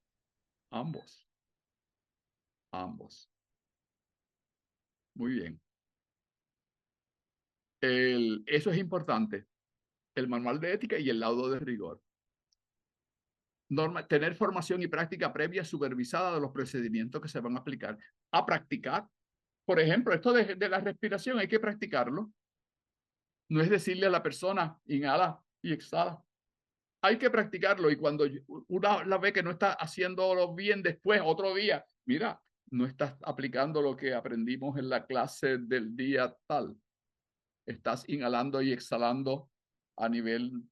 Muy bien. Eso es importante. El manual de ética y el laudo de rigor. Tener formación y práctica previa supervisada de los procedimientos que se van a aplicar. A practicar. Por ejemplo, esto de la respiración hay que practicarlo. No es decirle a la persona, inhala y exhala. Hay que practicarlo y cuando una la ve que no está haciéndolo bien después, otro día, mira, no estás aplicando lo que aprendimos en la clase del día tal. Estás inhalando y exhalando a nivel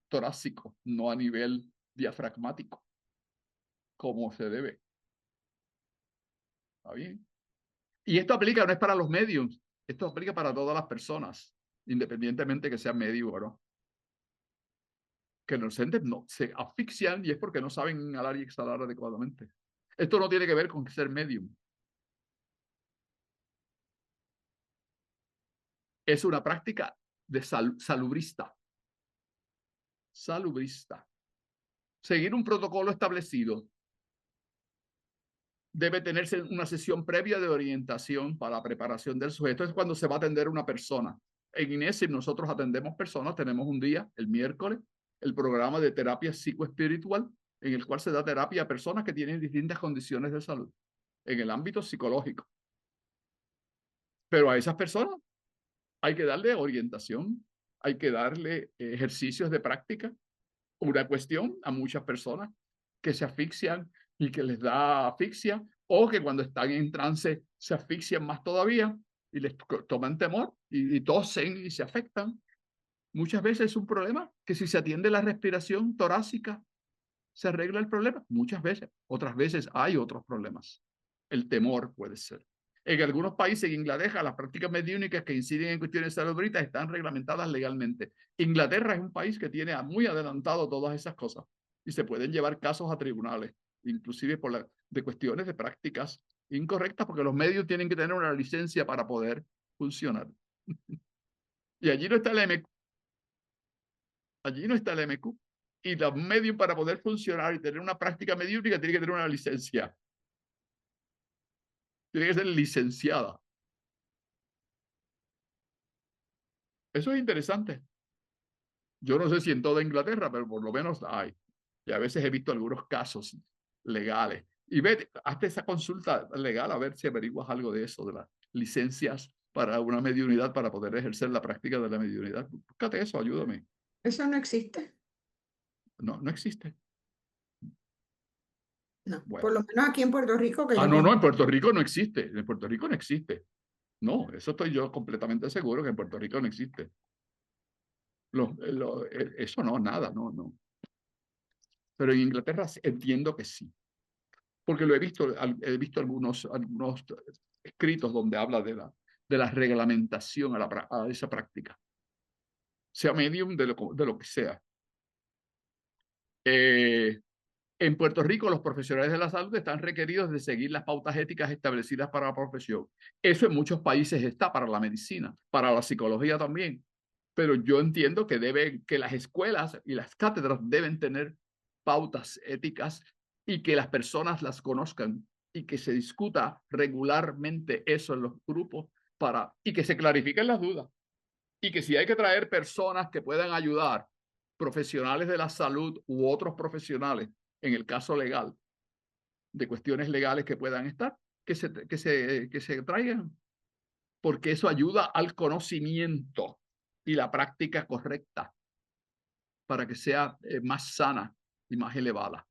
torácico, no a nivel diafragmático, como se debe. ¿Está bien? Y esto aplica, no es para los mediums, esto aplica para todas las personas, independientemente que sean medium o no. Que los entes no se asfixian y es porque no saben inhalar y exhalar adecuadamente. Esto no tiene que ver con ser medium. Es una práctica de salubrista. Salubrista. Seguir un protocolo establecido. Debe tenerse una sesión previa de orientación para la preparación del sujeto. Es cuando se va a atender una persona. En INESIM nosotros atendemos personas, tenemos un día, el miércoles, el programa de terapia psicoespiritual, en el cual se da terapia a personas que tienen distintas condiciones de salud, en el ámbito psicológico. Pero a esas personas hay que darle orientación, hay que darle ejercicios de práctica. Una cuestión a muchas personas que se asfixian y que les da asfixia, o que cuando están en trance se asfixian más todavía y les toman temor y tosen y se afectan. Muchas veces es un problema que si se atiende la respiración torácica, se arregla el problema. Muchas veces. Otras veces hay otros problemas. El temor puede ser. En algunos países, en Inglaterra, las prácticas mediúnicas que inciden en cuestiones salubritas están reglamentadas legalmente. Inglaterra es un país que tiene muy adelantado todas esas cosas y se pueden llevar casos a tribunales, inclusive de cuestiones de prácticas incorrectas, porque los medios tienen que tener una licencia para poder funcionar. Y allí no está el MQ. Allí no está el MQ. Y los medios para poder funcionar y tener una práctica mediúnica tienen que tener una licencia. Tiene que ser licenciada. Eso es interesante. Yo no sé si en toda Inglaterra, pero por lo menos hay. Y a veces he visto algunos casos legales. Y ve, hazte esa consulta legal a ver si averiguas algo de eso, de las licencias para una mediunidad para poder ejercer la práctica de la mediunidad. Búscate eso, ayúdame. Eso no existe. No, no existe. No, Bueno. por lo menos aquí en Puerto Rico. Que No, en Puerto Rico no existe. En Puerto Rico no existe. No, eso estoy yo completamente seguro que en Puerto Rico no existe. Eso no, nada, no. Pero en Inglaterra entiendo que sí. Porque lo he visto algunos escritos donde habla de la reglamentación a esa práctica. Sea medium de lo que sea. En Puerto Rico, los profesionales de la salud están requeridos de seguir las pautas éticas establecidas para la profesión. Eso en muchos países está para la medicina, para la psicología también. Pero yo entiendo que las escuelas y las cátedras deben tener pautas éticas y que las personas las conozcan y que se discuta regularmente eso en los grupos y que se clarifiquen las dudas. Y que si hay que traer personas que puedan ayudar, profesionales de la salud u otros profesionales, en el caso legal, de cuestiones legales que puedan estar, que se traigan, porque eso ayuda al conocimiento y la práctica correcta para que sea más sana y más elevada.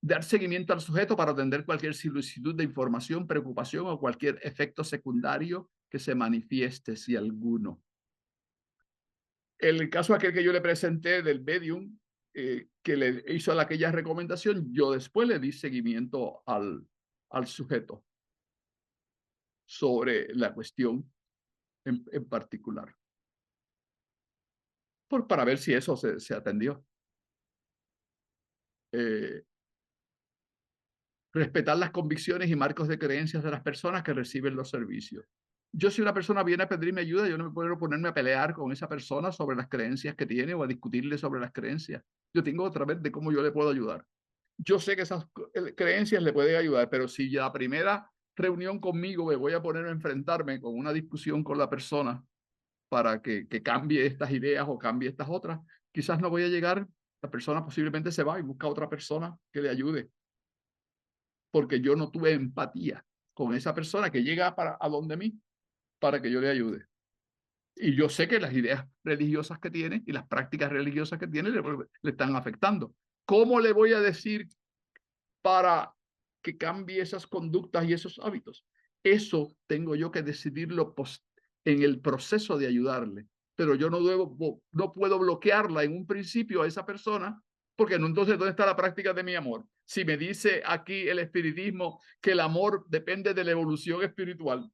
Dar seguimiento al sujeto para atender cualquier solicitud de información, preocupación o cualquier efecto secundario que se manifieste, si alguno. El caso aquel que yo le presenté del medium, que le hizo aquella recomendación, yo después le di seguimiento al sujeto sobre la cuestión en particular, para ver si eso se atendió. Respetar las convicciones y marcos de creencias de las personas que reciben los servicios. Yo, si una persona viene a pedirme ayuda, yo no me puedo ponerme a pelear con esa persona sobre las creencias que tiene o a discutirle sobre las creencias. Yo tengo otra vez de cómo yo le puedo ayudar. Yo sé que esas creencias le pueden ayudar, pero si ya la primera reunión conmigo me voy a poner a enfrentarme con una discusión con la persona para que cambie estas ideas o cambie estas otras, quizás no voy a llegar, la persona posiblemente se va y busca a otra persona que le ayude, porque yo no tuve empatía con esa persona que llega a donde mí para que yo le ayude. Y yo sé que las ideas religiosas que tiene y las prácticas religiosas que tiene le están afectando. ¿Cómo le voy a decir para que cambie esas conductas y esos hábitos? Eso tengo yo que decidirlo en el proceso de ayudarle. Pero yo no puedo bloquearla en un principio a esa persona, porque no, entonces, ¿dónde está la práctica de mi amor? Si me dice aquí el espiritismo que el amor depende de la evolución espiritual,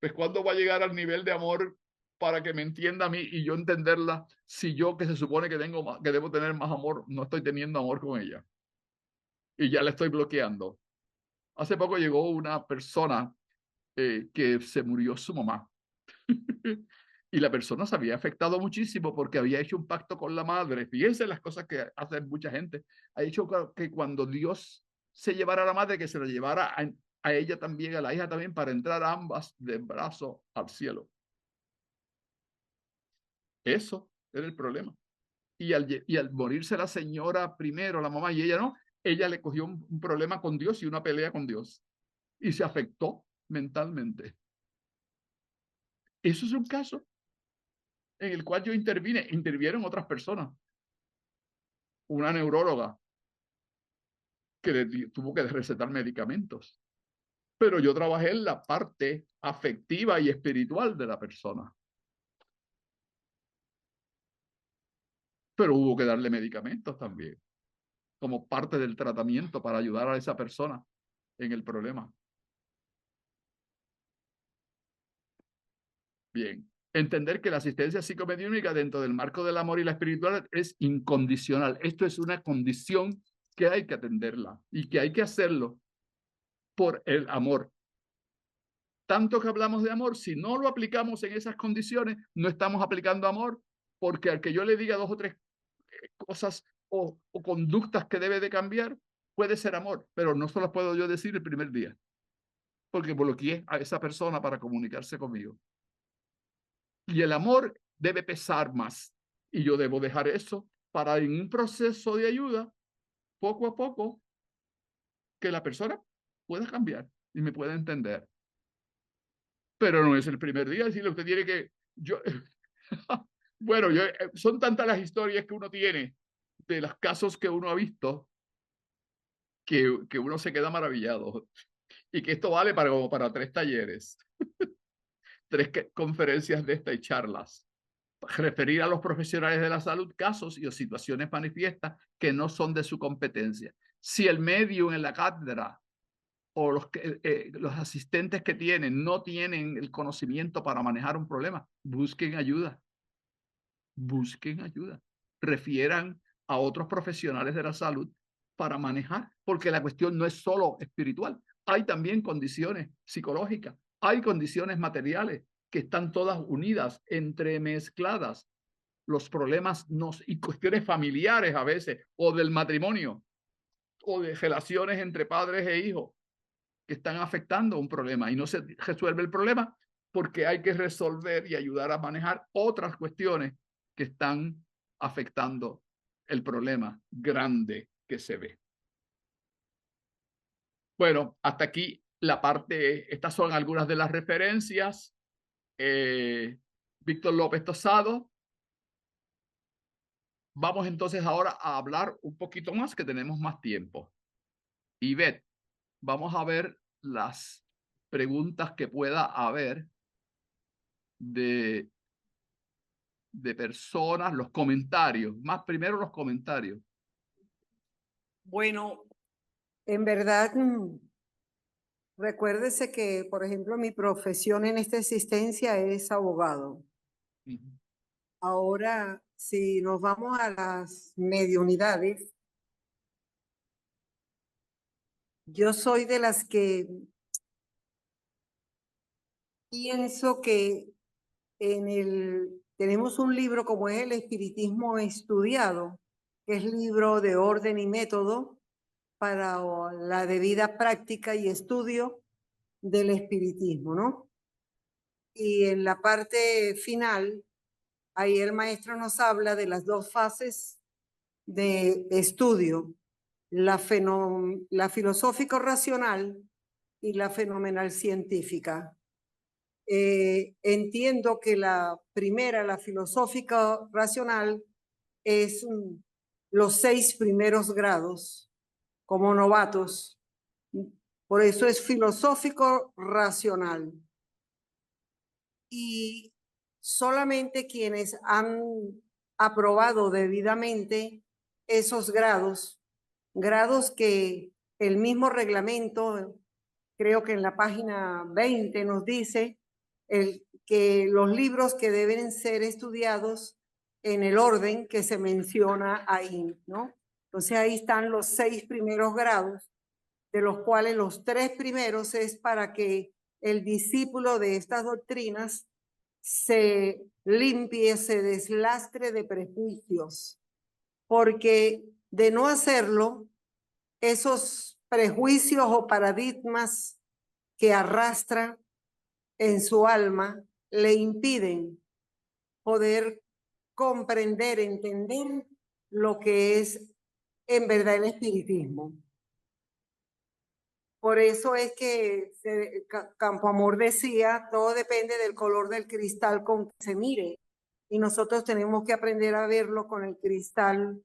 pues ¿cuándo va a llegar al nivel de amor para que me entienda a mí y yo entenderla, si yo, que se supone que debo tener más amor, no estoy teniendo amor con ella y ya la estoy bloqueando? Hace poco llegó una persona que se murió su mamá y la persona se había afectado muchísimo porque había hecho un pacto con la madre. Fíjense las cosas que hace mucha gente. Ha dicho que cuando Dios se llevara a la madre, que se la llevara a ella también, a la hija también, para entrar ambas de brazo al cielo. Eso era el problema. Y al morirse la señora primero, la mamá, y ella no, ella le cogió un problema con Dios y una pelea con Dios. Y se afectó mentalmente. Eso es un caso en el cual yo intervieron otras personas. Una neuróloga que tuvo que recetar medicamentos. Pero yo trabajé en la parte afectiva y espiritual de la persona. Pero hubo que darle medicamentos también, como parte del tratamiento para ayudar a esa persona en el problema. Bien. Entender que la asistencia psicomediúnica dentro del marco del amor y la espiritualidad es incondicional. Esto es una condición que hay que atenderla y que hay que hacerlo por el amor. Tanto que hablamos de amor, si no lo aplicamos en esas condiciones, no estamos aplicando amor, porque al que yo le diga 2 o 3 cosas o conductas que debe de cambiar, puede ser amor, pero no se las puedo yo decir el primer día, porque bloqueé a esa persona para comunicarse conmigo. Y el amor debe pesar más, y yo debo dejar eso para, en un proceso de ayuda, poco a poco, que la persona pueda cambiar y me pueda entender. Pero no es el primer día decirle, usted tiene que... Bueno, son tantas las historias que uno tiene de los casos que uno ha visto que uno se queda maravillado. Y que esto vale como para 3 talleres, 3 conferencias de esta y charlas. Referir a los profesionales de la salud casos y situaciones manifiestas que no son de su competencia. Si el medium en la cátedra o los asistentes que tienen no tienen el conocimiento para manejar un problema, busquen ayuda. Busquen ayuda. Refieran a otros profesionales de la salud para manejar, porque la cuestión no es solo espiritual. Hay también condiciones psicológicas, hay condiciones materiales que están todas unidas, entremezcladas. Los problemas y cuestiones familiares a veces, o del matrimonio, o de relaciones entre padres e hijos, que están afectando un problema y no se resuelve el problema porque hay que resolver y ayudar a manejar otras cuestiones que están afectando el problema grande que se ve. Bueno, hasta aquí la parte, estas son algunas de las referencias. Víctor López Tosado. Vamos entonces ahora a hablar un poquito más, que tenemos más tiempo. Ivette, vamos a ver las preguntas que pueda haber de personas, los comentarios. Más primero los comentarios. Bueno, en verdad, recuérdese que, por ejemplo, mi profesión en esta existencia es abogado. Ahora, si nos vamos a las mediunidades, yo soy de las que pienso que tenemos un libro como es el Espiritismo Estudiado, que es libro de orden y método para la debida práctica y estudio del espiritismo, ¿no? Y en la parte final, ahí el maestro nos habla de las dos fases de estudio, la filosófico-racional y la fenomenal científica. Entiendo que la primera, la filosófica-racional, es los 6 primeros grados como novatos. Por eso es filosófico-racional. Y solamente quienes han aprobado debidamente esos grados que el mismo reglamento, creo que en la página 20 nos dice que los libros que deben ser estudiados en el orden que se menciona ahí, ¿no? Entonces ahí están los 6 primeros grados, de los cuales los 3 primeros es para que el discípulo de estas doctrinas se limpie, se deslastre de prejuicios, porque de no hacerlo, esos prejuicios o paradigmas que arrastra en su alma le impiden poder comprender, entender lo que es en verdad el espiritismo. Por eso es que Campoamor decía, todo depende del color del cristal con que se mire. Y nosotros tenemos que aprender a verlo con el cristal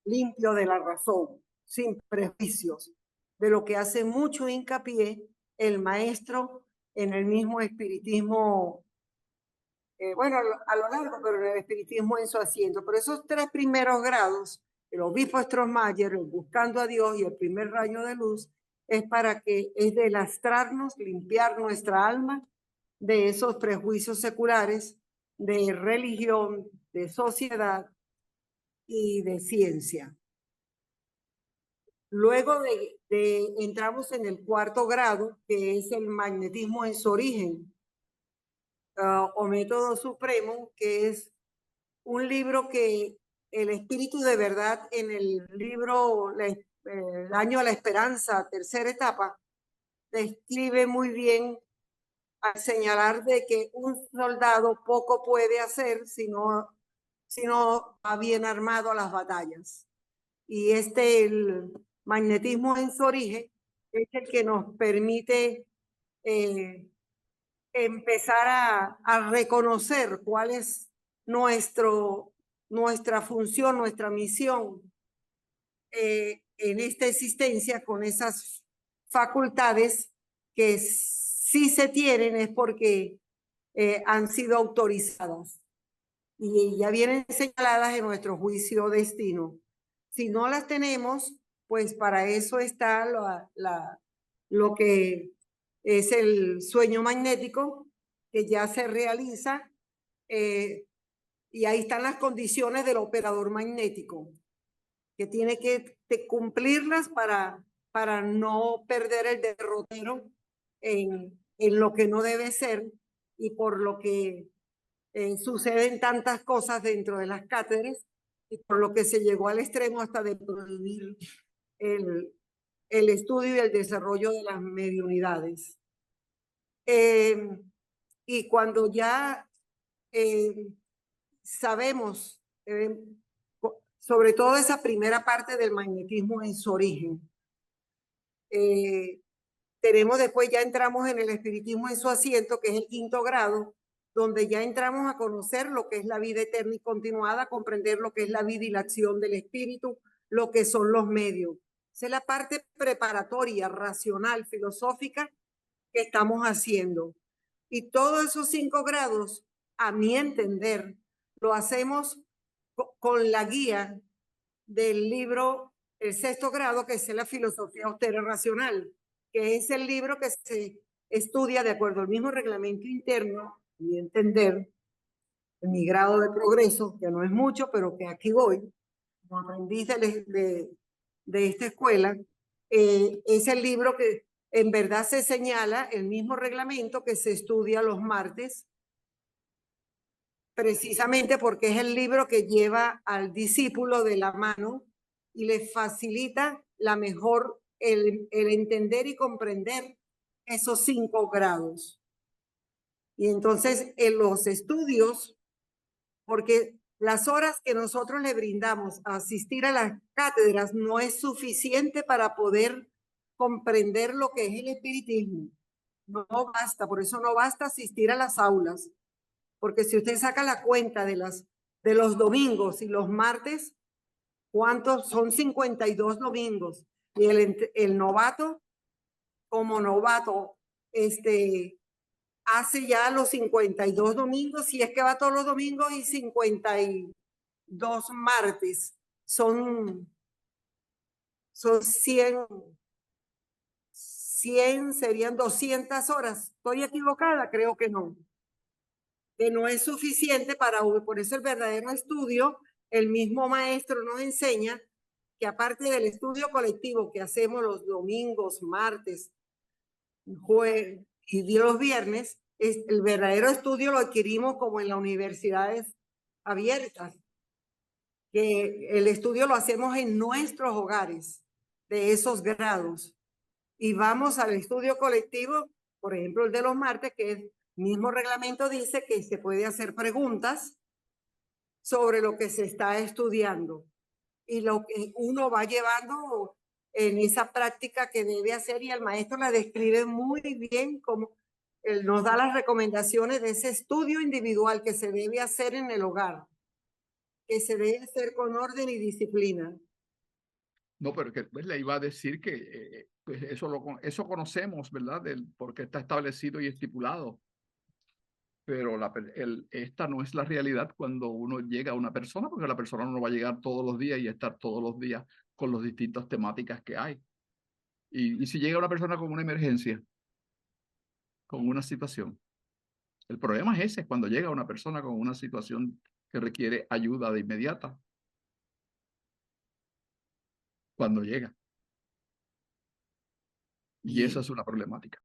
limpio de la razón, sin prejuicios, de lo que hace mucho hincapié el maestro en el mismo espiritismo, bueno, a lo largo, pero en el espiritismo en su asiento. Por esos 3 primeros grados, el obispo Stromayer, el buscando a Dios y el primer rayo de luz, es para que es delastrarnos, limpiar nuestra alma de esos prejuicios seculares, de religión, de sociedad y de ciencia. Luego entramos en el 4º grado, que es el magnetismo en su origen, o método supremo, que es un libro que el espíritu de verdad en el libro El año de la esperanza, 3ª etapa, describe muy bien al señalar de que un soldado poco puede hacer si no va bien armado a las batallas. Y el magnetismo en su origen es el que nos permite empezar a reconocer cuál es nuestra función, nuestra misión en esta existencia, con esas facultades que sí se tienen es porque han sido autorizadas y ya vienen señaladas en nuestro juicio destino. Si no las tenemos, pues para eso está lo que es el sueño magnético, que ya se realiza, y ahí están las condiciones del operador magnético, que tiene que cumplirlas para no perder el derrotero en lo que no debe ser, y por lo que suceden tantas cosas dentro de las cátedras, y por lo que se llegó al extremo hasta de prohibir el estudio y el desarrollo de las mediunidades. Y cuando ya sabemos sobre todo esa primera parte del magnetismo en su origen, Tenemos después, ya entramos en el espiritismo en su asiento, que es el 5º grado, donde ya entramos a conocer lo que es la vida eterna y continuada, comprender lo que es la vida y la acción del espíritu, lo que son los medios. Esa es la parte preparatoria, racional, filosófica que estamos haciendo. Y todos esos 5 grados, a mi entender, lo hacemos con la guía del libro El 6º grado, que es la filosofía austera racional, que es el libro que se estudia de acuerdo al mismo reglamento interno, y entender, en mi grado de progreso, que no es mucho, pero que aquí voy, como aprendiz de esta escuela, es el libro que en verdad se señala el mismo reglamento que se estudia los martes, precisamente porque es el libro que lleva al discípulo de la mano y le facilita la mejor el entender y comprender esos 5 grados. Y entonces en los estudios, porque las horas que nosotros le brindamos a asistir a las cátedras no es suficiente para poder comprender lo que es el espiritismo. No basta, por eso no basta asistir a las aulas, porque si usted saca la cuenta de los domingos y los martes, ¿cuántos? Son 52 domingos. Y el novato, como novato, hace ya los 52 domingos, si es que va todos los domingos, y 52 martes. Son 100, serían 200 horas. ¿Estoy equivocada? Creo que no. Que no es suficiente para, por eso el verdadero estudio, el mismo maestro nos enseña que aparte del estudio colectivo que hacemos los domingos, martes, jueves y los viernes, el verdadero estudio lo adquirimos como en las universidades abiertas, que el estudio lo hacemos en nuestros hogares de esos grados y vamos al estudio colectivo, por ejemplo el de los martes, que el mismo reglamento dice que se puede hacer preguntas sobre lo que se está estudiando y lo que uno va llevando en esa práctica que debe hacer, y el maestro la describe muy bien, como él nos da las recomendaciones de ese estudio individual que se debe hacer en el hogar, que se debe hacer con orden y disciplina. No, pero que pues, le iba a decir que pues eso conocemos, ¿verdad? Porque está establecido y estipulado. Pero esta no es la realidad cuando uno llega a una persona, porque la persona no va a llegar todos los días y estar todos los días con las distintas temáticas que hay. Y si llega una persona con una emergencia, con una situación, el problema es ese, cuando llega una persona con una situación que requiere ayuda de inmediata, cuando llega. Y esa es una problemática.